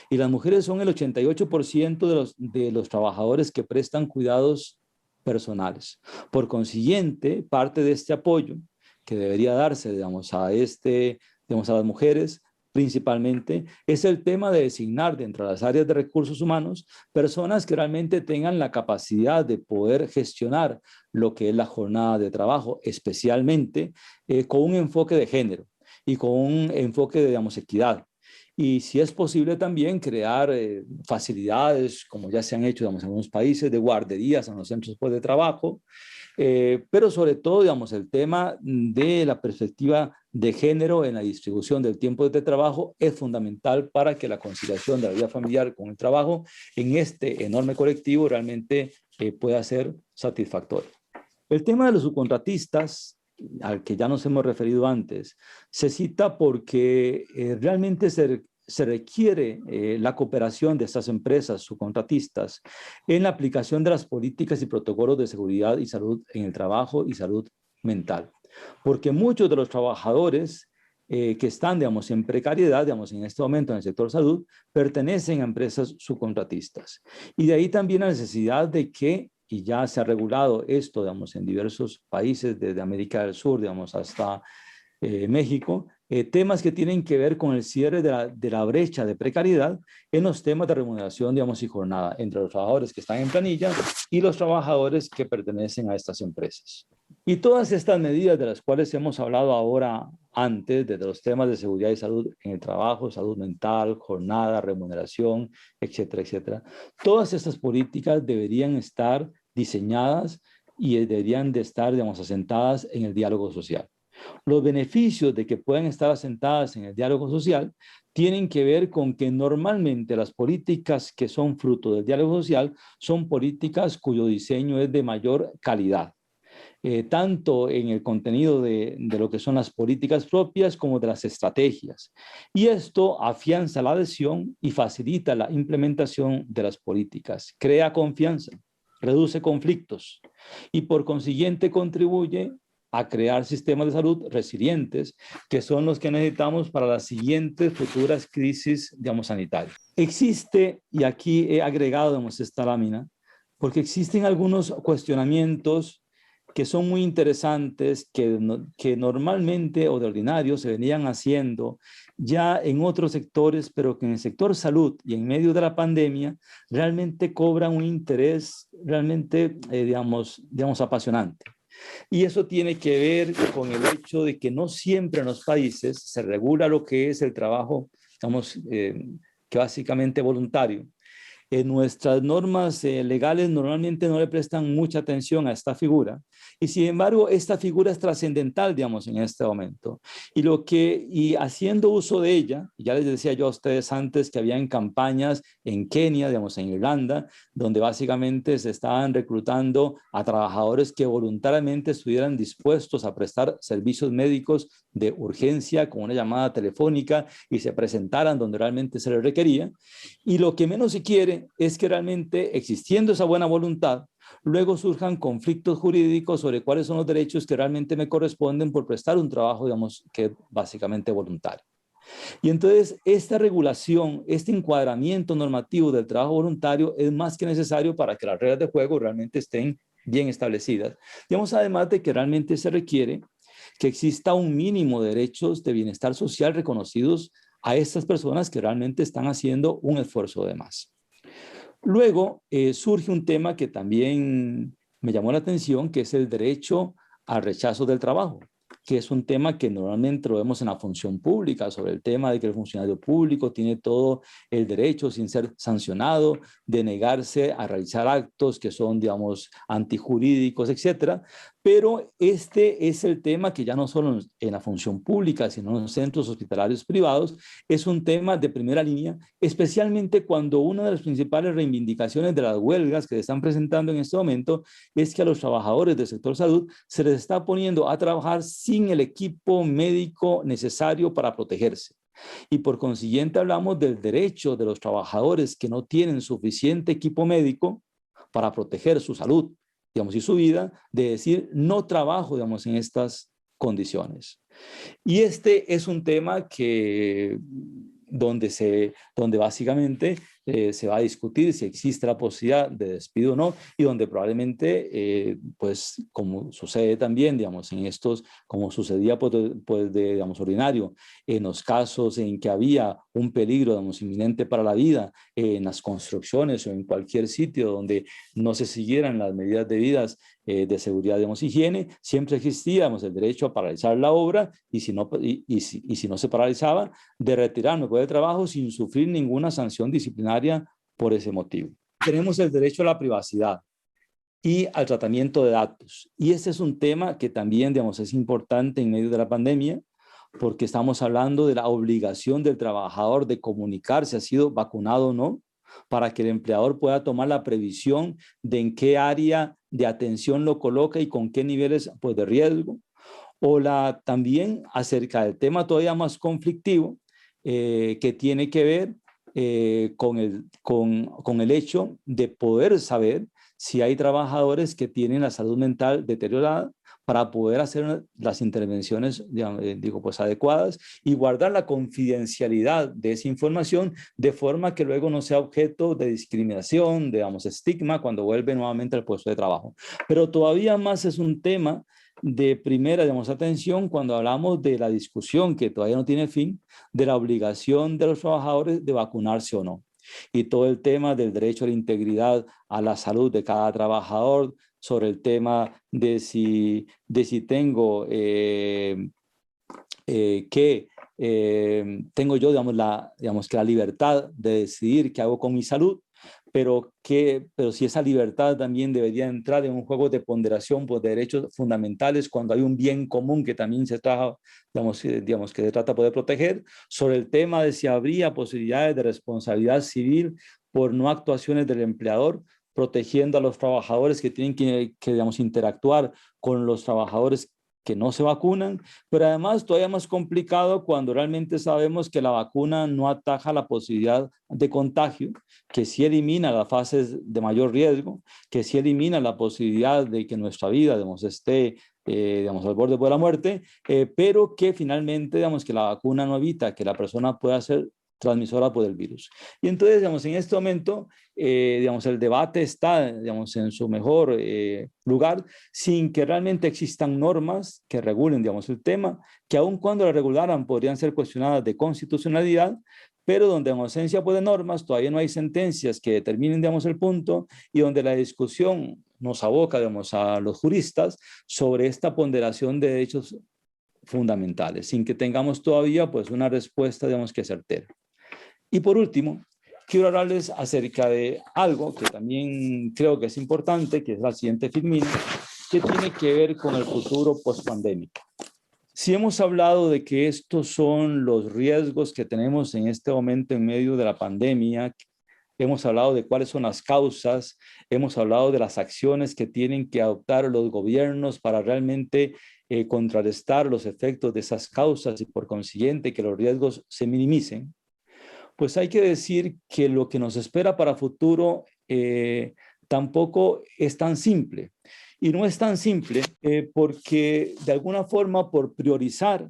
Y las mujeres son el 88% de los trabajadores que prestan cuidados personales. Por consiguiente, parte de este apoyo que debería darse, digamos, a las mujeres principalmente, es el tema de designar dentro de las áreas de recursos humanos personas que realmente tengan la capacidad de poder gestionar lo que es la jornada de trabajo, especialmente con un enfoque de género y con un enfoque de, digamos, equidad. Y si es posible también crear facilidades, como ya se han hecho, digamos, en algunos países, de guarderías en los centros de trabajo, pero sobre todo, digamos, el tema de la perspectiva de género en la distribución del tiempo de trabajo es fundamental para que la conciliación de la vida familiar con el trabajo en este enorme colectivo realmente pueda ser satisfactorio. El tema de los subcontratistas, al que ya nos hemos referido antes, se cita porque realmente se requiere la cooperación de estas empresas subcontratistas en la aplicación de las políticas y protocolos de seguridad y salud en el trabajo y salud mental. Porque muchos de los trabajadores que están, digamos, en precariedad, digamos, en este momento en el sector salud, pertenecen a empresas subcontratistas. Y de ahí también la necesidad de que, y ya se ha regulado esto, digamos, en diversos países, desde América del Sur, digamos, hasta México, temas que tienen que ver con el cierre de la brecha de precariedad en los temas de remuneración, digamos, y jornada entre los trabajadores que están en planilla y los trabajadores que pertenecen a estas empresas. Y todas estas medidas de las cuales hemos hablado ahora antes, desde los temas de seguridad y salud en el trabajo, salud mental, jornada, remuneración, etcétera, etcétera, todas estas políticas deberían estar diseñadas y deberían de estar, digamos, asentadas en el diálogo social. Los beneficios de que puedan estar asentadas en el diálogo social tienen que ver con que normalmente las políticas que son fruto del diálogo social son políticas cuyo diseño es de mayor calidad. Tanto en el contenido de lo que son las políticas propias como de las estrategias. Y esto afianza la adhesión y facilita la implementación de las políticas, crea confianza, reduce conflictos y por consiguiente contribuye a crear sistemas de salud resilientes, que son los que necesitamos para las siguientes futuras crisis, digamos, sanitarias. Existe, y aquí he agregado, digamos, esta lámina, porque existen algunos cuestionamientos que son muy interesantes, que normalmente o de ordinario se venían haciendo ya en otros sectores, pero que en el sector salud y en medio de la pandemia realmente cobran un interés realmente, digamos, apasionante. Y eso tiene que ver con el hecho de que no siempre en los países se regula lo que es el trabajo, digamos, que básicamente voluntario. Nuestras normas legales normalmente no le prestan mucha atención a esta figura y sin embargo esta figura es trascendental, digamos, en este momento y haciendo uso de ella, ya les decía yo a ustedes antes que habían campañas en Kenia, digamos, en Irlanda, donde básicamente se estaban reclutando a trabajadores que voluntariamente estuvieran dispuestos a prestar servicios médicos de urgencia con una llamada telefónica y se presentaran donde realmente se les requería. Y lo que menos se quiere es que realmente, existiendo esa buena voluntad, luego surjan conflictos jurídicos sobre cuáles son los derechos que realmente me corresponden por prestar un trabajo, digamos, que es básicamente voluntario. Y entonces esta regulación, este encuadramiento normativo del trabajo voluntario es más que necesario para que las reglas de juego realmente estén bien establecidas. Digamos, además de que realmente se requiere que exista un mínimo de derechos de bienestar social reconocidos a estas personas que realmente están haciendo un esfuerzo de más. Luego surge un tema que también me llamó la atención, que es el derecho al rechazo del trabajo, que es un tema que normalmente lo vemos en la función pública, sobre el tema de que el funcionario público tiene todo el derecho, sin ser sancionado, de negarse a realizar actos que son, digamos, antijurídicos, etcétera. Pero este es el tema que ya no solo en la función pública, sino en los centros hospitalarios privados, es un tema de primera línea, especialmente cuando una de las principales reivindicaciones de las huelgas que se están presentando en este momento es que a los trabajadores del sector salud se les está poniendo a trabajar sin el equipo médico necesario para protegerse. Y por consiguiente hablamos del derecho de los trabajadores que no tienen suficiente equipo médico para proteger su salud, digamos, y su vida, de decir no trabajo, digamos, en estas condiciones. Y este es un tema que donde básicamente se va a discutir si existe la posibilidad de despido o no, y donde probablemente, pues como sucede también, digamos, en estos, como sucedía digamos, ordinario, en los casos en que había un peligro, digamos, inminente para la vida, en las construcciones o en cualquier sitio donde no se siguieran las medidas debidas de seguridad, digamos, higiene, siempre existía, digamos, el derecho a paralizar la obra y si no se paralizaba, de retirarme del trabajo sin sufrir ninguna sanción disciplinaria por ese motivo. Tenemos el derecho a la privacidad y al tratamiento de datos. Y este es un tema que también, digamos, es importante en medio de la pandemia, porque estamos hablando de la obligación del trabajador de comunicar si ha sido vacunado o no, para que el empleador pueda tomar la previsión de en qué área de atención lo coloca y con qué niveles, pues, de riesgo. O también acerca del tema todavía más conflictivo, que tiene que ver con el hecho de poder saber si hay trabajadores que tienen la salud mental deteriorada para poder hacer las intervenciones, pues, adecuadas y guardar la confidencialidad de esa información de forma que luego no sea objeto de discriminación, digamos, estigma cuando vuelve nuevamente al puesto de trabajo. Pero todavía más es un tema de primera, digamos, atención cuando hablamos de la discusión que todavía no tiene fin de la obligación de los trabajadores de vacunarse o no. y todo el tema del derecho a la integridad, a la salud de cada trabajador, sobre el tema de si tengo tengo yo, digamos, que la libertad de decidir qué hago con mi salud, pero si esa libertad también debería entrar en un juego de ponderación por derechos fundamentales cuando hay un bien común que también se trata, digamos, que se trata de poder proteger, sobre el tema de si habría posibilidades de responsabilidad civil por no actuaciones del empleador, protegiendo a los trabajadores que tienen que digamos, interactuar con los trabajadores que no se vacunan, pero además todavía más complicado cuando realmente sabemos que la vacuna no ataja la posibilidad de contagio, que sí elimina las fases de mayor riesgo, que sí elimina la posibilidad de que nuestra vida, digamos, esté digamos, al borde de la muerte, pero que finalmente, digamos, que la vacuna no evita que la persona pueda ser transmisora por el virus. Y entonces, digamos, en este momento, digamos, el debate está, digamos, en su mejor lugar, sin que realmente existan normas que regulen, digamos, el tema, que aun cuando la regularan podrían ser cuestionadas de constitucionalidad, pero donde en ausencia pues, de normas todavía no hay sentencias que determinen, digamos, el punto, y donde la discusión nos aboca, digamos, a los juristas sobre esta ponderación de derechos fundamentales, sin que tengamos todavía pues una respuesta, digamos, que certera. Y por último, quiero hablarles acerca de algo que también creo que es importante, que es la siguiente filmina, que tiene que ver con el futuro post-pandémico. Si hemos hablado de que estos son los riesgos que tenemos en este momento en medio de la pandemia, hemos hablado de cuáles son las causas, hemos hablado de las acciones que tienen que adoptar los gobiernos para realmente contrarrestar los efectos de esas causas y por consiguiente que los riesgos se minimicen, pues hay que decir que lo que nos espera para futuro tampoco es tan simple. Y no es tan simple porque de alguna forma por priorizar,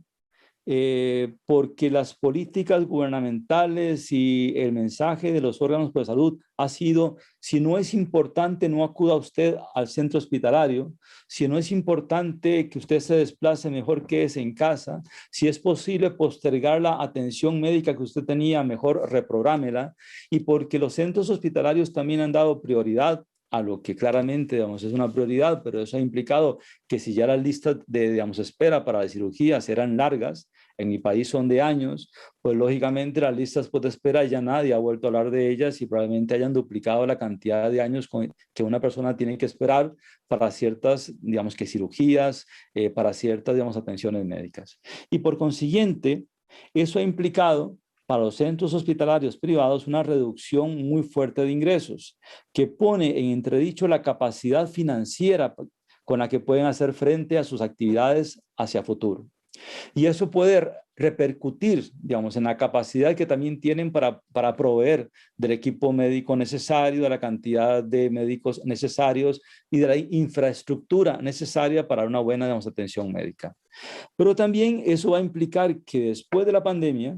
porque las políticas gubernamentales y el mensaje de los órganos de salud ha sido, si no es importante, no acuda usted al centro hospitalario, si no es importante que usted se desplace, mejor quédese en casa, si es posible postergar la atención médica que usted tenía, mejor reprográmela, y porque los centros hospitalarios también han dado prioridad a lo que claramente, digamos, es una prioridad, pero eso ha implicado que si ya las listas de, digamos, espera para las cirugías eran largas, en mi país son de años, pues lógicamente las listas de espera ya nadie ha vuelto a hablar de ellas y probablemente hayan duplicado la cantidad de años que una persona tiene que esperar para ciertas, digamos, que cirugías, para ciertas, digamos, atenciones médicas. Y por consiguiente, eso ha implicado para los centros hospitalarios privados una reducción muy fuerte de ingresos, que pone en entredicho la capacidad financiera con la que pueden hacer frente a sus actividades hacia futuro. Y eso puede repercutir, digamos, en la capacidad que también tienen para proveer del equipo médico necesario, de la cantidad de médicos necesarios y de la infraestructura necesaria para una buena, digamos, atención médica. Pero también eso va a implicar que después de la pandemia,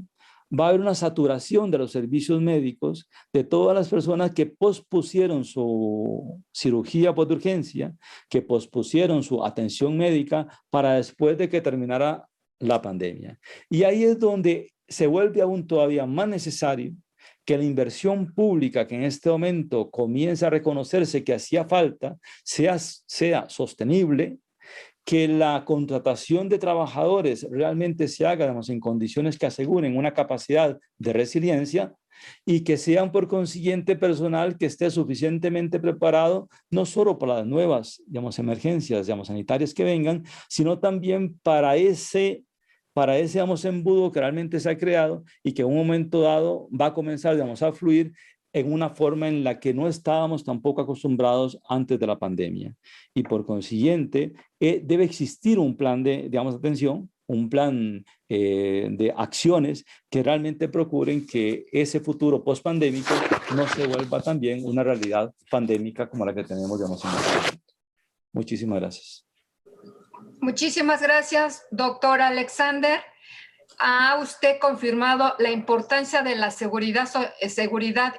va a haber una saturación de los servicios médicos de todas las personas que pospusieron su cirugía por urgencia, que pospusieron su atención médica para después de que terminara la pandemia. Y ahí es donde se vuelve aún todavía más necesario que la inversión pública que en este momento comienza a reconocerse que hacía falta sea sostenible, que la contratación de trabajadores realmente se haga, digamos, en condiciones que aseguren una capacidad de resiliencia y que sean por consiguiente personal que esté suficientemente preparado no solo para las nuevas, digamos, emergencias, digamos, sanitarias que vengan, sino también para ese digamos, embudo que realmente se ha creado y que en un momento dado va a comenzar, digamos, a fluir en una forma en la que no estábamos tampoco acostumbrados antes de la pandemia. Y por consiguiente, debe existir un plan de, digamos, atención, un plan de acciones que realmente procuren que ese futuro post-pandémico no se vuelva también una realidad pandémica como la que tenemos, digamos, en este momento. Muchísimas gracias. Muchísimas gracias, doctor Alexander. Ha usted confirmado la importancia de la seguridad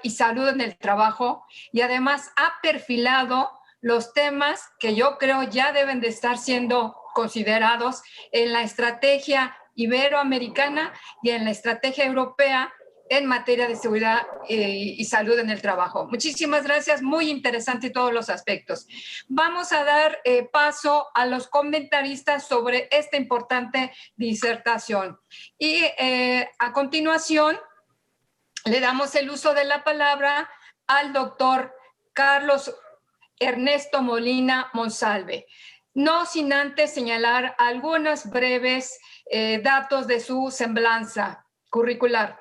y salud en el trabajo y además ha perfilado los temas que yo creo ya deben de estar siendo considerados en la estrategia iberoamericana y en la estrategia europea en materia de seguridad y salud en el trabajo. Muchísimas gracias, muy interesante todos los aspectos. Vamos a dar paso a los comentaristas sobre esta importante disertación. Y a continuación, le damos el uso de la palabra al doctor Carlos Ernesto Molina Monsalve, no sin antes señalar algunos breves datos de su semblanza curricular.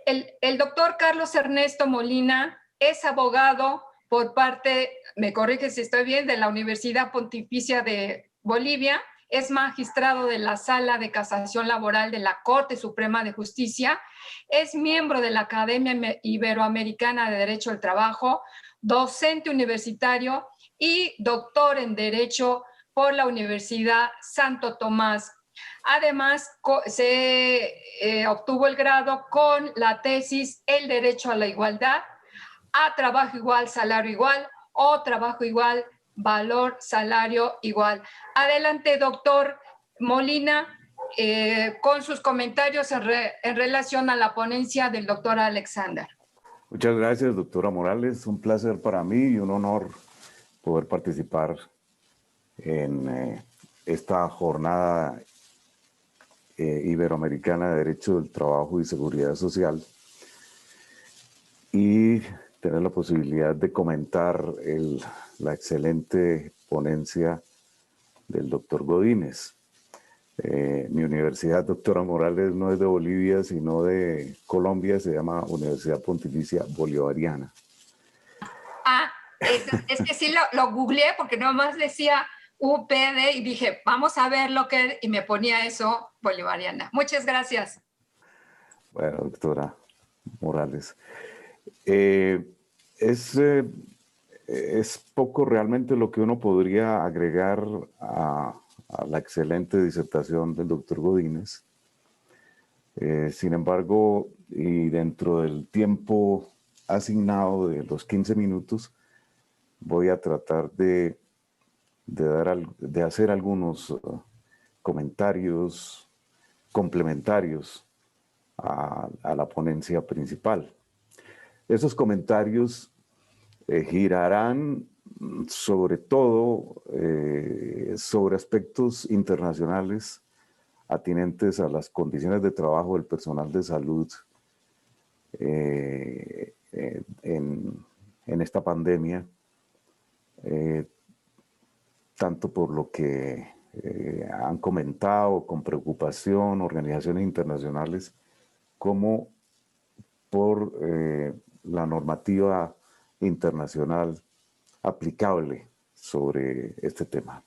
El doctor Carlos Ernesto Molina es abogado por parte, me corrige si estoy bien, de la Universidad Pontificia de Bolivia, es magistrado de la Sala de Casación Laboral de la Corte Suprema de Justicia, es miembro de la Academia Iberoamericana de Derecho al Trabajo, docente universitario y doctor en Derecho por la Universidad Santo Tomás. Además, obtuvo el grado con la tesis El Derecho a la Igualdad, a Trabajo Igual, Salario Igual o Trabajo Igual, Valor, Salario Igual. Adelante, doctor Molina, con sus comentarios en relación a la ponencia del doctor Alexander. Muchas gracias, doctora Morales. Un placer para mí y un honor poder participar en esta jornada iberoamericana de Derecho del Trabajo y Seguridad Social y tener la posibilidad de comentar la excelente ponencia del doctor Godínez. Mi universidad, doctora Morales, no es de Bolivia, sino de Colombia, se llama Universidad Pontificia Bolivariana. Ah, es que sí lo googleé porque nomás decía UPD y dije, vamos a ver y me ponía eso, bolivariana. Muchas gracias. Bueno, doctora Morales. Es poco realmente lo que uno podría agregar a la excelente disertación del doctor Godínez. Sin embargo, y dentro del tiempo asignado de los 15 minutos, voy a tratar de hacer algunos comentarios complementarios a la ponencia principal. Esos comentarios girarán sobre todo sobre aspectos internacionales atinentes a las condiciones de trabajo del personal de salud en esta pandemia, tanto por lo que han comentado con preocupación organizaciones internacionales como por la normativa internacional aplicable sobre este tema.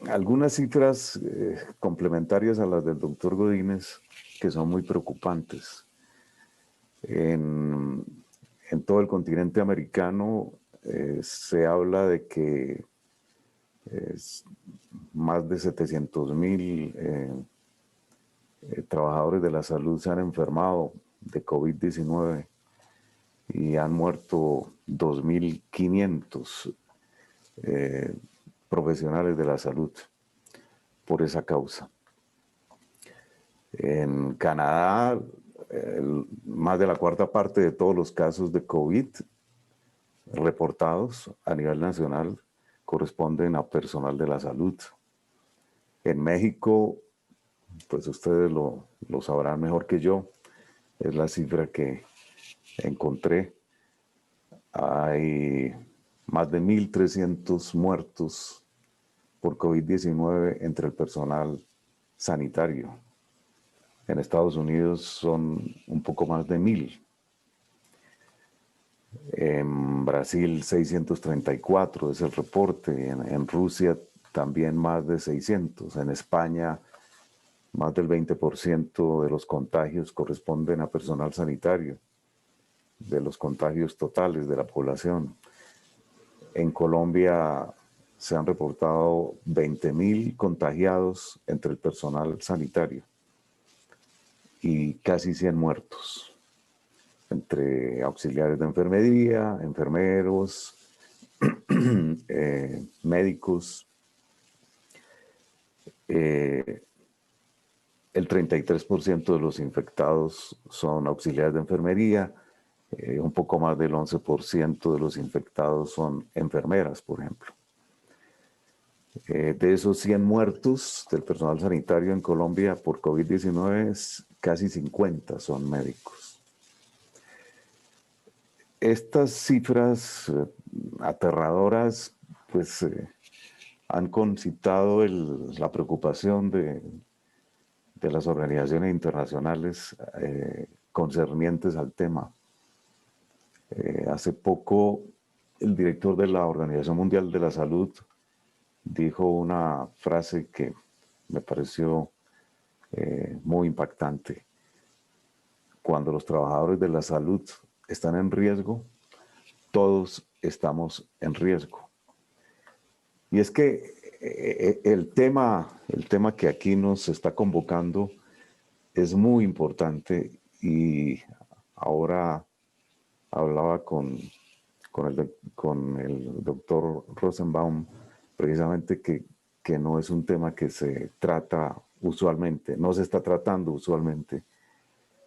Algunas cifras complementarias a las del doctor Godínez que son muy preocupantes. En todo el continente americano se habla de que más de 700,000 trabajadores de la salud se han enfermado de COVID-19 y han muerto 2.500 profesionales de la salud por esa causa. En Canadá, más de la cuarta parte de todos los casos de COVID reportados a nivel nacional corresponden a personal de la salud. En México, pues ustedes lo sabrán mejor que yo, es la cifra que encontré. Hay más de 1.300 muertos por COVID-19 entre el personal sanitario. En Estados Unidos son un poco más de 1.000. En Brasil 634 es el reporte, en Rusia también más de 600, en España más del 20% de los contagios corresponden a personal sanitario, de los contagios totales de la población. En Colombia se han reportado 20.000 contagiados entre el personal sanitario y casi 100 muertos entre auxiliares de enfermería, enfermeros, médicos. el 33% de los infectados son auxiliares de enfermería, un poco más del 11% de los infectados son enfermeras, por ejemplo. De esos 100 muertos del personal sanitario en Colombia por COVID-19, casi 50 son médicos. Estas cifras aterradoras pues, han concitado la preocupación de las organizaciones internacionales concernientes al tema. Hace poco el director de la Organización Mundial de la Salud dijo una frase que me pareció muy impactante. Cuando los trabajadores de la salud están en riesgo, todos estamos en riesgo. Y es que el tema que aquí nos está convocando es muy importante, y ahora hablaba con el doctor Rosenbaum precisamente que no es un tema que se trata usualmente, no se está tratando usualmente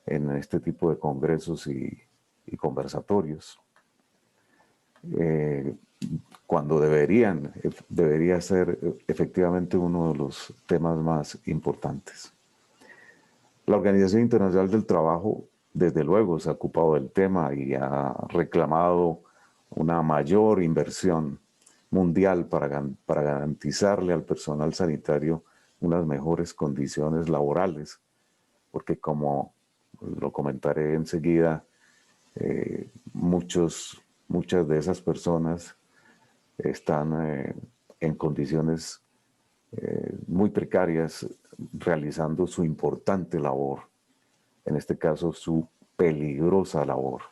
en este tipo de congresos y conversatorios, cuando debería ser efectivamente uno de los temas más importantes. La Organización Internacional del Trabajo, desde luego, se ha ocupado del tema y ha reclamado una mayor inversión mundial para garantizarle al personal sanitario unas mejores condiciones laborales, porque como lo comentaré enseguida, muchas de esas personas están en condiciones muy precarias, realizando su importante labor, en este caso su peligrosa labor.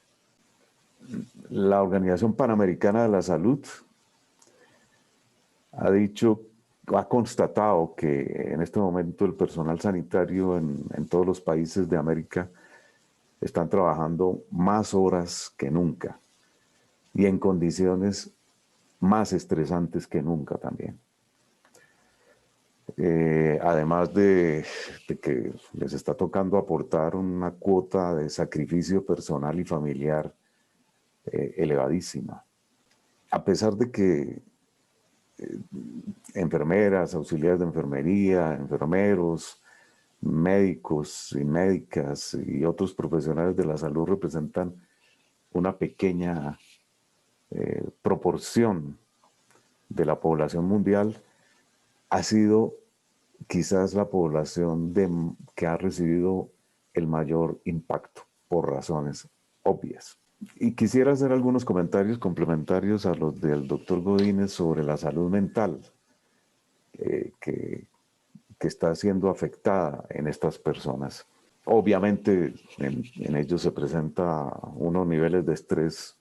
La Organización Panamericana de la Salud ha constatado que en este momento el personal sanitario en todos los países de América están trabajando más horas que nunca y en condiciones más estresantes que nunca también. Además de que les está tocando aportar una cuota de sacrificio personal y familiar elevadísima. A pesar de que enfermeras, auxiliares de enfermería, enfermeros, médicos y médicas y otros profesionales de la salud representan una pequeña proporción de la población mundial, ha sido quizás la población que ha recibido el mayor impacto por razones obvias. Y quisiera hacer algunos comentarios complementarios a los del doctor Godínez sobre la salud mental que está siendo afectada en estas personas. Obviamente en ellos se presenta unos niveles de estrés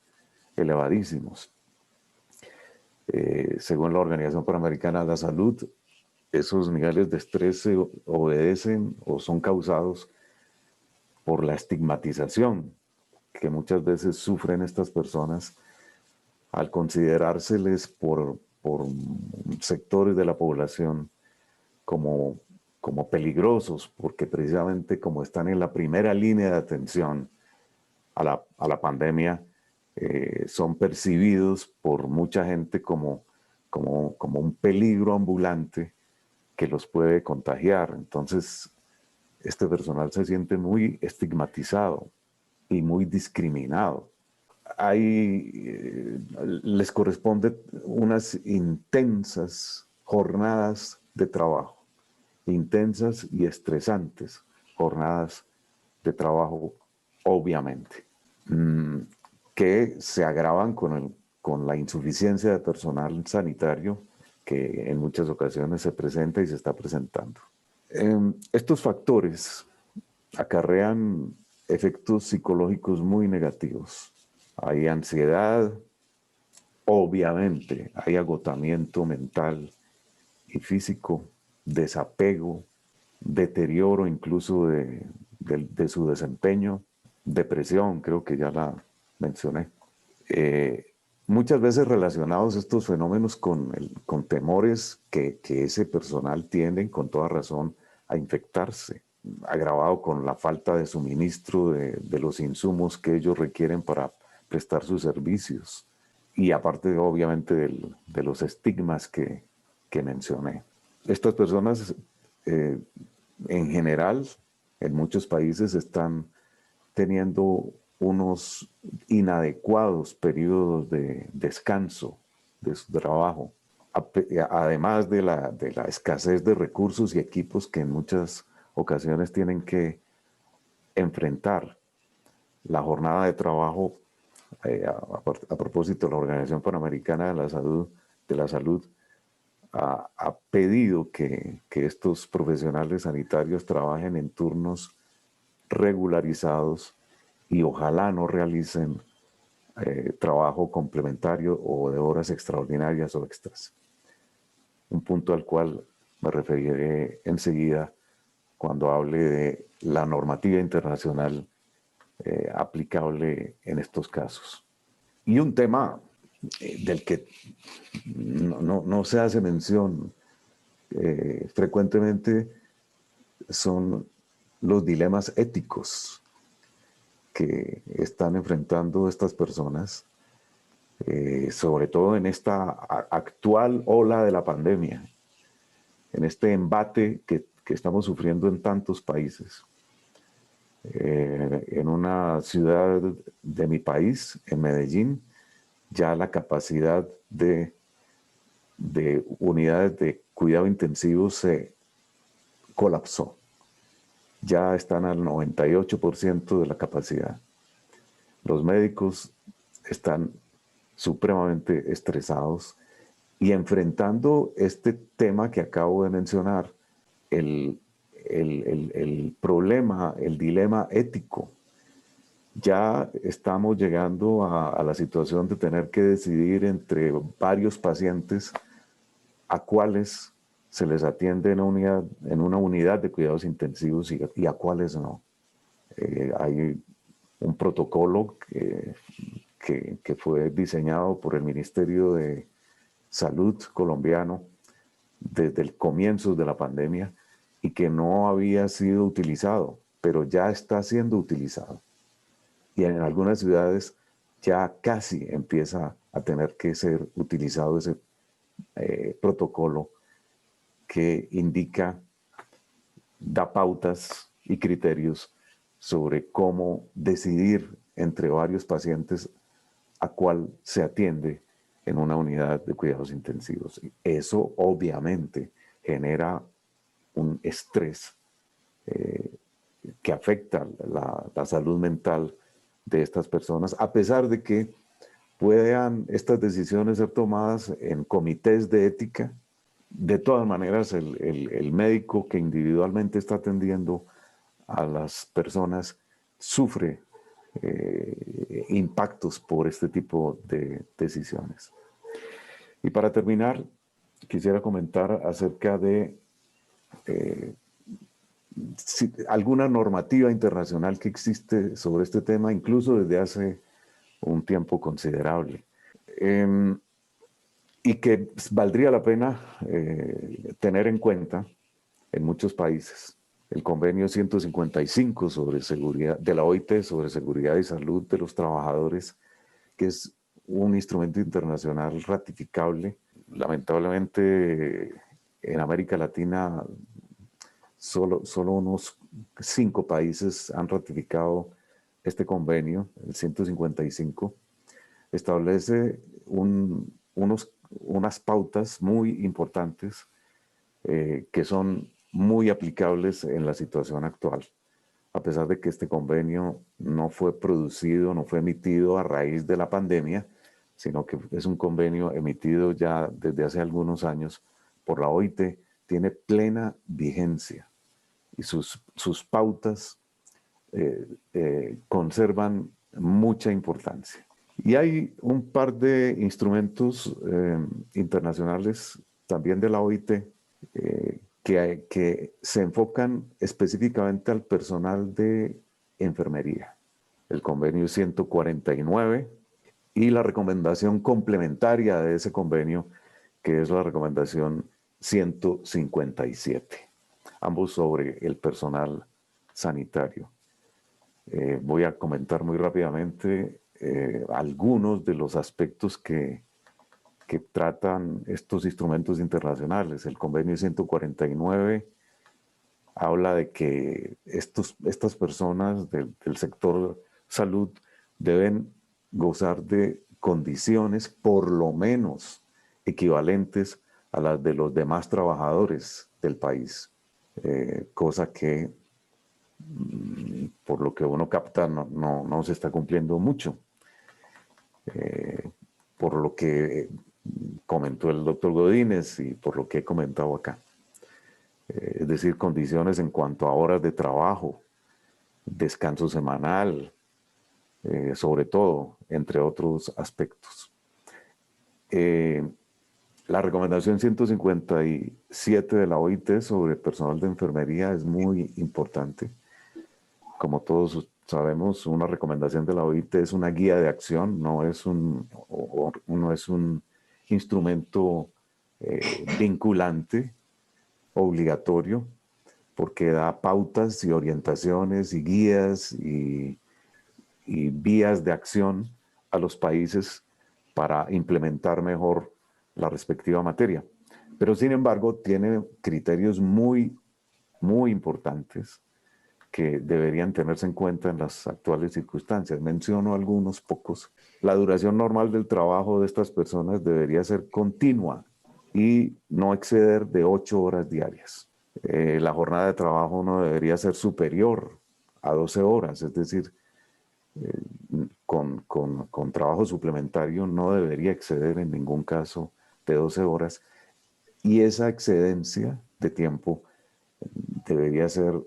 elevadísimos. Según la Organización Panamericana de la Salud, esos niveles de estrés se obedecen o son causados por la estigmatización que muchas veces sufren estas personas al considerárseles por sectores de la población como peligrosos, porque precisamente como están en la primera línea de atención a la pandemia, son percibidos por mucha gente como un peligro ambulante que los puede contagiar. Entonces, este personal se siente muy estigmatizado y muy discriminado. Les corresponde unas intensas jornadas de trabajo, intensas y estresantes jornadas de trabajo, obviamente, que se agravan con la insuficiencia de personal sanitario que en muchas ocasiones se presenta y se está presentando. Estos factores acarrean efectos psicológicos muy negativos. Hay ansiedad, obviamente, hay agotamiento mental y físico, desapego, deterioro incluso de su desempeño, depresión, creo que ya la mencioné. Muchas veces relacionados estos fenómenos con temores que ese personal tiende, con toda razón, a infectarse agravado con la falta de suministro de los insumos que ellos requieren para prestar sus servicios. Y aparte, obviamente, de los estigmas que mencioné. Estas personas, en general, en muchos países están teniendo unos inadecuados periodos de descanso de su trabajo, además de la escasez de recursos y equipos que en muchas ocasiones tienen que enfrentar. La jornada de trabajo, a propósito, la Organización Panamericana de la Salud ha pedido que estos profesionales sanitarios trabajen en turnos regularizados y ojalá no realicen trabajo complementario o de horas extraordinarias o extras. Un punto al cual me referiré enseguida cuando hable de la normativa internacional aplicable en estos casos. Y un tema del que no se hace mención frecuentemente son los dilemas éticos que están enfrentando estas personas, sobre todo en esta actual ola de la pandemia, en este embate que estamos sufriendo en tantos países. En una ciudad de mi país, en Medellín, ya la capacidad de unidades de cuidado intensivo se colapsó. Ya están al 98% de la capacidad. Los médicos están supremamente estresados y enfrentando este tema que acabo de mencionar, el problema, el dilema ético. Ya estamos llegando a la situación de tener que decidir entre varios pacientes a cuáles se les atiende en una unidad de cuidados intensivos y a cuáles no. Hay un protocolo que fue diseñado por el Ministerio de Salud colombiano desde el comienzo de la pandemia y que no había sido utilizado, pero ya está siendo utilizado. Y en algunas ciudades ya casi empieza a tener que ser utilizado ese protocolo que da pautas y criterios sobre cómo decidir entre varios pacientes a cuál se atiende en una unidad de cuidados intensivos. Eso obviamente genera un estrés que afecta la salud mental de estas personas, a pesar de que puedan estas decisiones ser tomadas en comités de ética. De todas maneras, el médico que individualmente está atendiendo a las personas sufre impactos por este tipo de decisiones. Y para terminar, quisiera comentar acerca de alguna normativa internacional que existe sobre este tema, incluso desde hace un tiempo considerable. Y que valdría la pena tener en cuenta en muchos países. El convenio 155 sobre seguridad, de la OIT sobre seguridad y salud de los trabajadores, que es un instrumento internacional ratificable. Lamentablemente en América Latina solo unos 5 países han ratificado este convenio, el 155. Establece unas pautas muy importantes que son muy aplicables en la situación actual, a pesar de que este convenio no fue producido, no fue emitido a raíz de la pandemia, sino que es un convenio emitido ya desde hace algunos años por la OIT, tiene plena vigencia y sus pautas conservan mucha importancia. Y hay un par de instrumentos internacionales también de la OIT que se enfocan específicamente al personal de enfermería. El convenio 149 y la recomendación complementaria de ese convenio, que es la recomendación 157, ambos sobre el personal sanitario. Voy a comentar muy rápidamente algunos de los aspectos que tratan estos instrumentos internacionales. El convenio 149 habla de que estas personas del sector salud deben gozar de condiciones por lo menos equivalentes a las de los demás trabajadores del país, cosa que por lo que uno capta no se está cumpliendo mucho. Por lo que comentó el doctor Godínez y por lo que he comentado acá. Es decir, condiciones en cuanto a horas de trabajo, descanso semanal, sobre todo, entre otros aspectos. La recomendación 157 de la OIT sobre personal de enfermería es muy importante. Como todos sabemos, una recomendación de la OIT es una guía de acción, no es un instrumento vinculante, obligatorio, porque da pautas y orientaciones y guías y vías de acción a los países para implementar mejor la respectiva materia. Pero sin embargo tiene criterios muy importantes que deberían tenerse en cuenta en las actuales circunstancias. Menciono algunos pocos. La duración normal del trabajo de estas personas debería ser continua y no exceder de 8 horas diarias. La jornada de trabajo no debería ser superior a 12 horas, es decir, con trabajo suplementario no debería exceder en ningún caso de 12 horas y esa excedencia de tiempo debería ser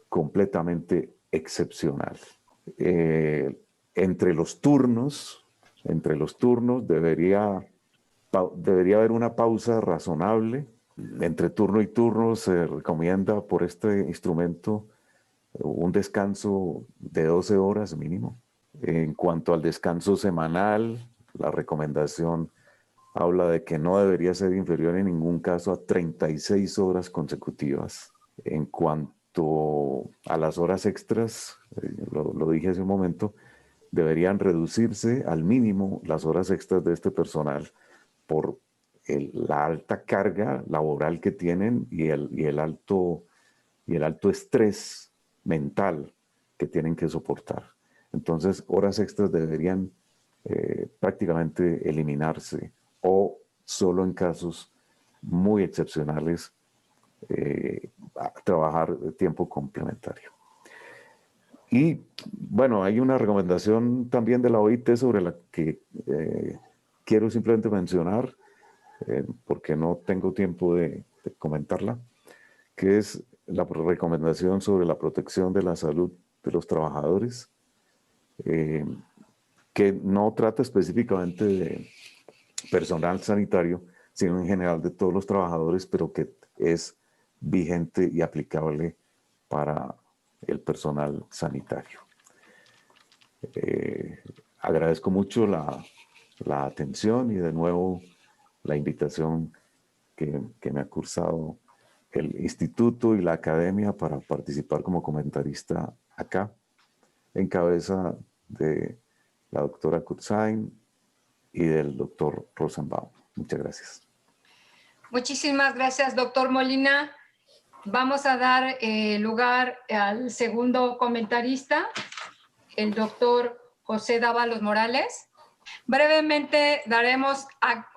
completamente excepcional. Entre los turnos debería haber una pausa razonable. Entre turno y turno se recomienda por este instrumento un descanso de 12 horas mínimo. En cuanto al descanso semanal, la recomendación habla de que no debería ser inferior en ningún caso a 36 horas consecutivas. En cuanto a las horas extras, lo dije hace un momento, deberían reducirse al mínimo las horas extras de este personal por la alta carga laboral que tienen y el alto estrés mental que tienen que soportar. Entonces, horas extras deberían prácticamente eliminarse o solo en casos muy excepcionales trabajar de tiempo complementario. Y bueno, hay una recomendación también de la OIT sobre la que quiero simplemente mencionar, porque no tengo tiempo de comentarla, que es la recomendación sobre la protección de la salud de los trabajadores, que no trata específicamente de personal sanitario, sino en general de todos los trabajadores, pero que es vigente y aplicable para el personal sanitario. Agradezco mucho la atención y de nuevo la invitación que me ha cursado el instituto y la academia para participar como comentarista acá, en cabeza de la doctora Kurzheim y del doctor Rosenbaum. Muchas gracias. Muchísimas gracias, doctor Molina. Vamos a dar lugar al segundo comentarista, el doctor José Dávalos Morales. Brevemente daremos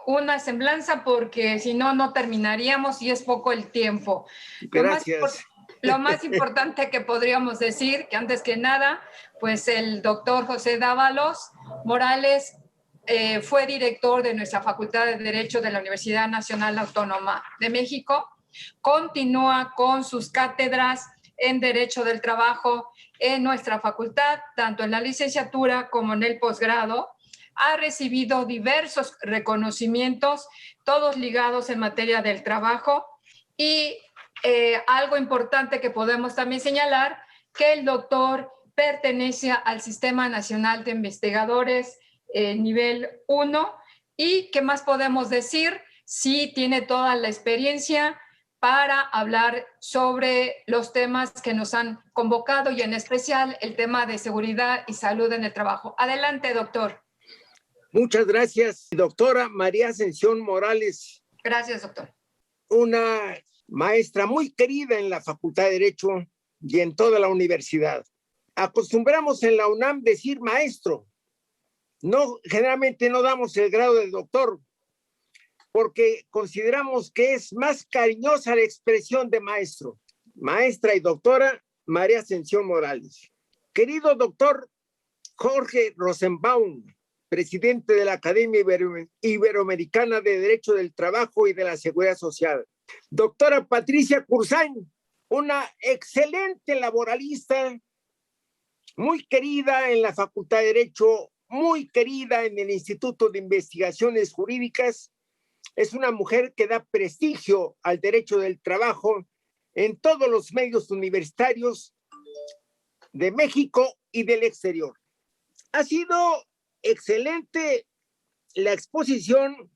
una semblanza porque si no, no terminaríamos y es poco el tiempo. Gracias. Lo más importante que podríamos decir, que antes que nada, pues el doctor José Dávalos Morales fue director de nuestra Facultad de Derecho de la Universidad Nacional Autónoma de México. Continúa con sus cátedras en Derecho del Trabajo en nuestra facultad, tanto en la licenciatura como en el posgrado. Ha recibido diversos reconocimientos, todos ligados en materia del trabajo. Y algo importante que podemos también señalar, que el doctor pertenece al Sistema Nacional de Investigadores nivel 1. ¿Y qué más podemos decir? Sí, tiene toda la experiencia para hablar sobre los temas que nos han convocado y en especial el tema de seguridad y salud en el trabajo. Adelante, doctor. Muchas gracias, doctora María Ascensión Morales. Gracias, doctor. Una maestra muy querida en la Facultad de Derecho y en toda la universidad. Acostumbramos en la UNAM decir maestro. Generalmente no damos el grado de doctor porque consideramos que es más cariñosa la expresión de maestro. Maestra y doctora María Ascensión Morales. Querido doctor Jorge Rosenbaum, presidente de la Academia Iberoamericana de Derecho del Trabajo y de la Seguridad Social. Doctora Patricia Cursain, una excelente laboralista, muy querida en la Facultad de Derecho, muy querida en el Instituto de Investigaciones Jurídicas. Es una mujer que da prestigio al derecho del trabajo en todos los medios universitarios de México y del exterior. Ha sido excelente la exposición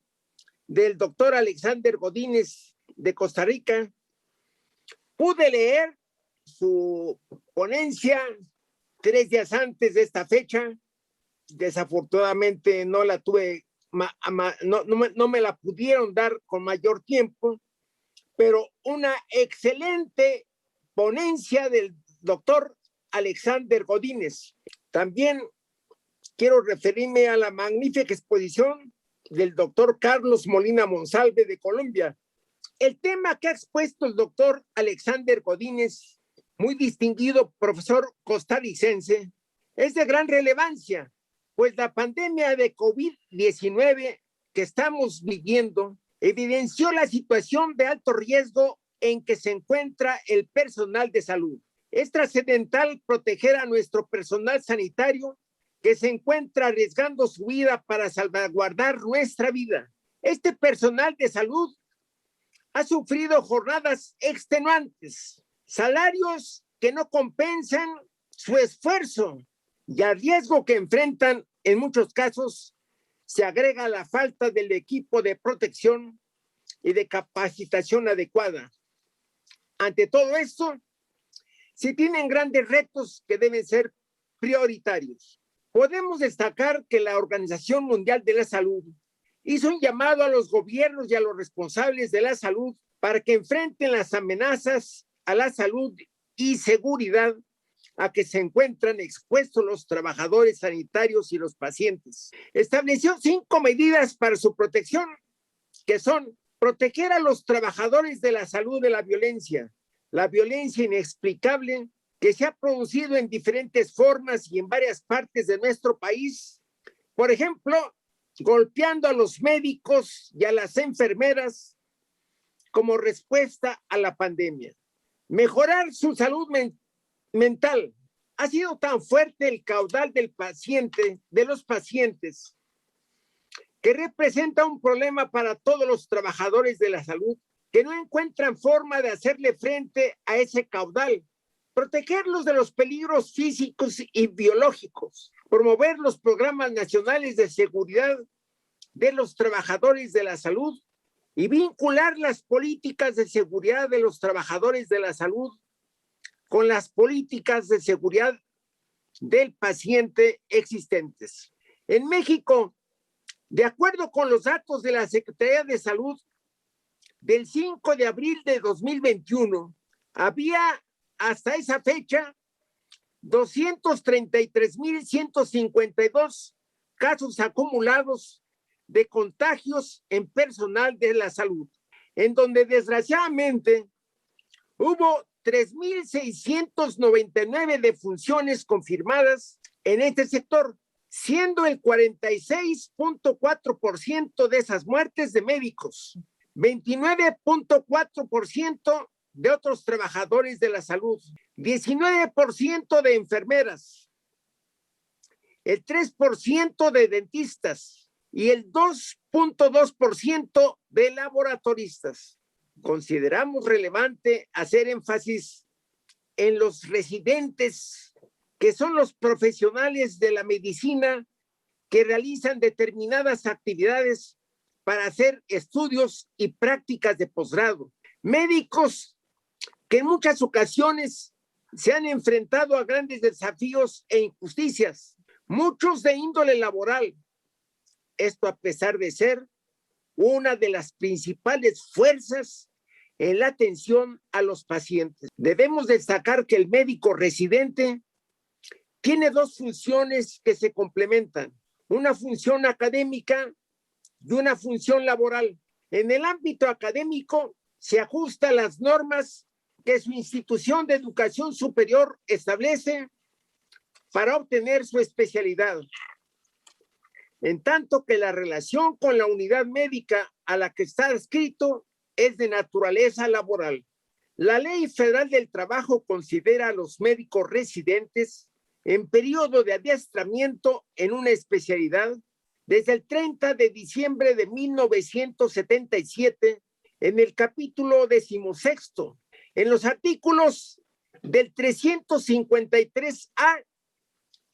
del doctor Alexander Godínez de Costa Rica. Pude leer su ponencia 3 días antes de esta fecha. Desafortunadamente no la tuve, no me la pudieron dar con mayor tiempo, pero una excelente ponencia del doctor Alexander Godínez. También quiero referirme a la magnífica exposición del doctor Carlos Molina Monsalve de Colombia. El tema que ha expuesto el doctor Alexander Godínez, muy distinguido profesor costarricense, es de gran relevancia, pues la pandemia de COVID-19 que estamos viviendo evidenció la situación de alto riesgo en que se encuentra el personal de salud. Es trascendental proteger a nuestro personal sanitario que se encuentra arriesgando su vida para salvaguardar nuestra vida. Este personal de salud ha sufrido jornadas extenuantes, salarios que no compensan su esfuerzo y al riesgo que enfrentan. En muchos casos se agrega la falta del equipo de protección y de capacitación adecuada. Ante todo esto, se tienen grandes retos que deben ser prioritarios. Podemos destacar que la Organización Mundial de la Salud hizo un llamado a los gobiernos y a los responsables de la salud para que enfrenten las amenazas a la salud y seguridad a que se encuentran expuestos los trabajadores sanitarios y los pacientes. Estableció 5 medidas para su protección, que son proteger a los trabajadores de la salud de la violencia inexplicable que se ha producido en diferentes formas y en varias partes de nuestro país. Por ejemplo, golpeando a los médicos y a las enfermeras como respuesta a la pandemia. Mejorar su salud mental. Ha sido tan fuerte el caudal de los pacientes, que representa un problema para todos los trabajadores de la salud que no encuentran forma de hacerle frente a ese caudal. Protegerlos de los peligros físicos y biológicos, promover los programas nacionales de seguridad de los trabajadores de la salud y vincular las políticas de seguridad de los trabajadores de la salud con las políticas de seguridad del paciente existentes. En México, de acuerdo con los datos de la Secretaría de Salud, del 5 de abril de 2021, había hasta esa fecha 233,152 casos acumulados de contagios en personal de la salud, en donde desgraciadamente hubo 3,699 defunciones confirmadas en este sector, siendo el 46.4% de esas muertes de médicos, 29.4% de otros trabajadores de la salud, 19% de enfermeras, el 3% de dentistas y el 2.2% de laboratoristas. Consideramos relevante hacer énfasis en los residentes, que son los profesionales de la medicina que realizan determinadas actividades para hacer estudios y prácticas de posgrado. Médicos que en muchas ocasiones se han enfrentado a grandes desafíos e injusticias, muchos de índole laboral. Esto a pesar de ser una de las principales fuerzas en la atención a los pacientes. Debemos destacar que el médico residente tiene dos funciones que se complementan, una función académica y una función laboral. En el ámbito académico se ajusta a las normas que su institución de educación superior establece para obtener su especialidad, en tanto que la relación con la unidad médica a la que está adscrito es de naturaleza laboral. La Ley Federal del Trabajo considera a los médicos residentes en periodo de adiestramiento en una especialidad desde el 30 de diciembre de 1977 en el capítulo 16º, en los artículos del 353A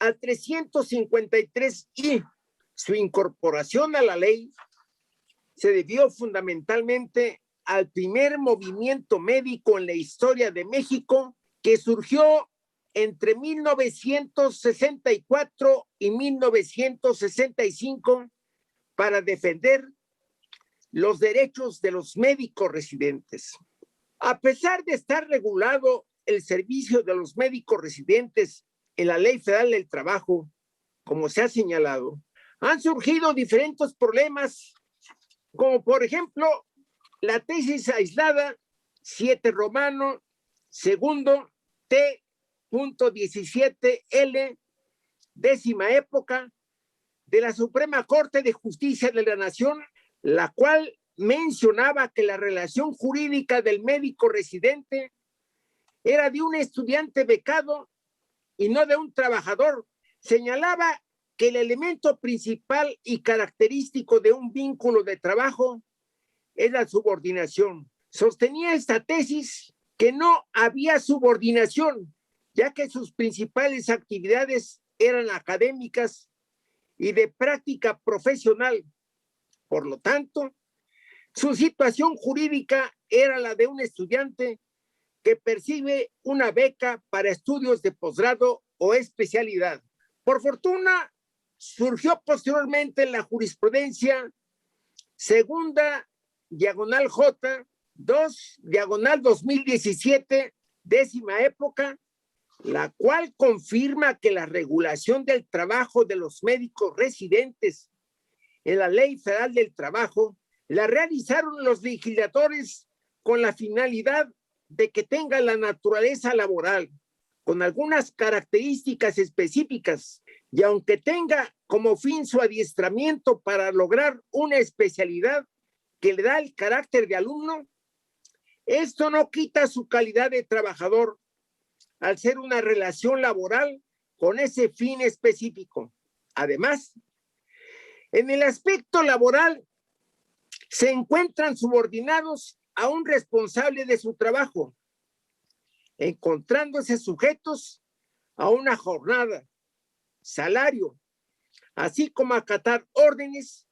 al 353I. Su incorporación a la ley se debió fundamentalmente al primer movimiento médico en la historia de México que surgió entre 1964 y 1965 para defender los derechos de los médicos residentes. A pesar de estar regulado el servicio de los médicos residentes en la Ley Federal del Trabajo, como se ha señalado, han surgido diferentes problemas, como por ejemplo la tesis aislada 7 romano segundo T.17L, 10ª época, de la Suprema Corte de Justicia de la Nación, la cual mencionaba que la relación jurídica del médico residente era de un estudiante becado y no de un trabajador. Señalaba que el elemento principal y característico de un vínculo de trabajo es la subordinación. Sostenía esta tesis que no había subordinación, ya que sus principales actividades eran académicas y de práctica profesional. Por lo tanto, su situación jurídica era la de un estudiante que percibe una beca para estudios de posgrado o especialidad. Por fortuna, surgió posteriormente la jurisprudencia segunda diagonal J 2 diagonal 2017, 10ª época, la cual confirma que la regulación del trabajo de los médicos residentes en la Ley Federal del Trabajo la realizaron los legisladores con la finalidad de que tenga la naturaleza laboral, con algunas características específicas, y aunque tenga como fin su adiestramiento para lograr una especialidad que le da el carácter de alumno, esto no quita su calidad de trabajador al ser una relación laboral con ese fin específico. Además, en el aspecto laboral se encuentran subordinados a un responsable de su trabajo, encontrándose sujetos a una jornada, salario, así como acatar órdenes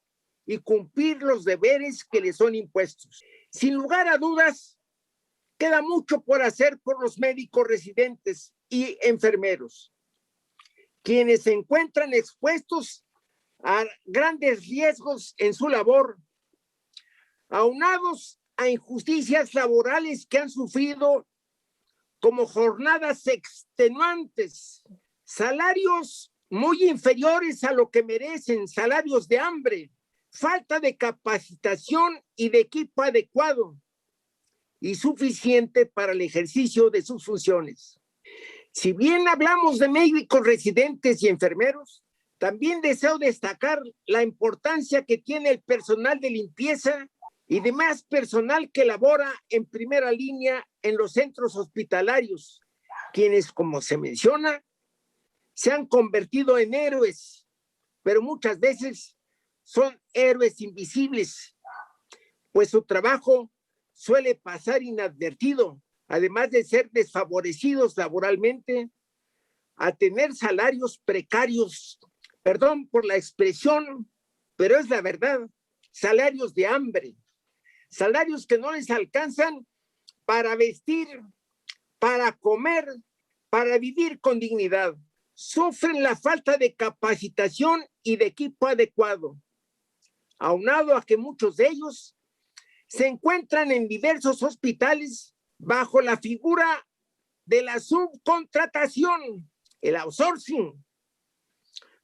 y cumplir los deberes que les son impuestos. Sin lugar a dudas, queda mucho por hacer por los médicos residentes y enfermeros, quienes se encuentran expuestos a grandes riesgos en su labor, aunados a injusticias laborales que han sufrido, como jornadas extenuantes, salarios muy inferiores a lo que merecen, salarios de hambre, falta de capacitación y de equipo adecuado y suficiente para el ejercicio de sus funciones. Si bien hablamos de médicos residentes y enfermeros, también deseo destacar la importancia que tiene el personal de limpieza y demás personal que labora en primera línea en los centros hospitalarios, quienes, como se menciona, se han convertido en héroes, pero muchas veces son héroes invisibles, pues su trabajo suele pasar inadvertido, además de ser desfavorecidos laboralmente, a tener salarios precarios, perdón por la expresión, pero es la verdad, salarios de hambre, salarios que no les alcanzan para vestir, para comer, para vivir con dignidad. Sufren la falta de capacitación y de equipo adecuado, aunado a que muchos de ellos se encuentran en diversos hospitales bajo la figura de la subcontratación, el outsourcing,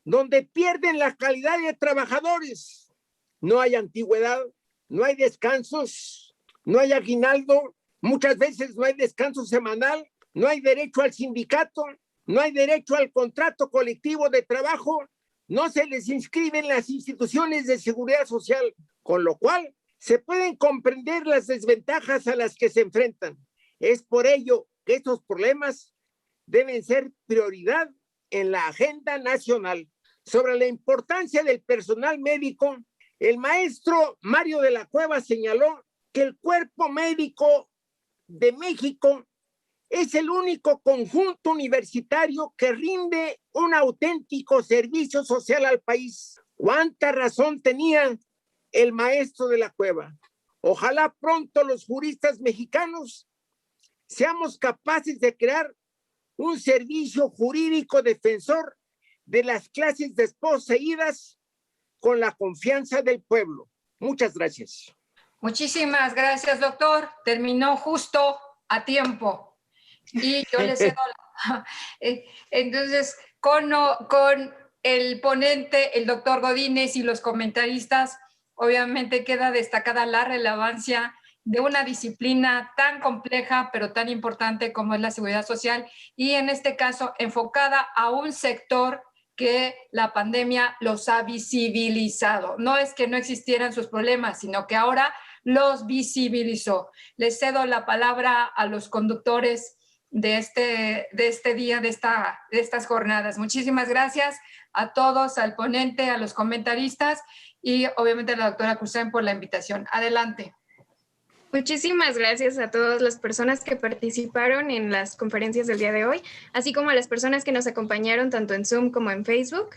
donde pierden la calidad de trabajadores. No hay antigüedad, no hay descansos, no hay aguinaldo, muchas veces no hay descanso semanal, no hay derecho al sindicato, no hay derecho al contrato colectivo de trabajo, no se les inscribe en las instituciones de seguridad social, con lo cual se pueden comprender las desventajas a las que se enfrentan. Es por ello que estos problemas deben ser prioridad en la agenda nacional. Sobre la importancia del personal médico, el maestro Mario de la Cueva señaló que el cuerpo médico de México es el único conjunto universitario que rinde un auténtico servicio social al país. ¿Cuánta razón tenía el maestro de la Cueva? Ojalá pronto los juristas mexicanos seamos capaces de crear un servicio jurídico defensor de las clases desposeídas con la confianza del pueblo. Muchas gracias. Muchísimas gracias, doctor. Terminó justo a tiempo. Y yo le cedo entonces, con el ponente, el doctor Godínez y los comentaristas, obviamente queda destacada la relevancia de una disciplina tan compleja, pero tan importante como es la seguridad social, y en este caso enfocada a un sector que la pandemia los ha visibilizado. No es que no existieran sus problemas, sino que ahora los visibilizó. Les cedo la palabra a los conductores de este día, de estas jornadas. Muchísimas gracias a todos, al ponente, a los comentaristas y obviamente a la doctora Cruzán por la invitación. Adelante. Muchísimas gracias a todas las personas que participaron en las conferencias del día de hoy, así como a las personas que nos acompañaron tanto en Zoom como en Facebook.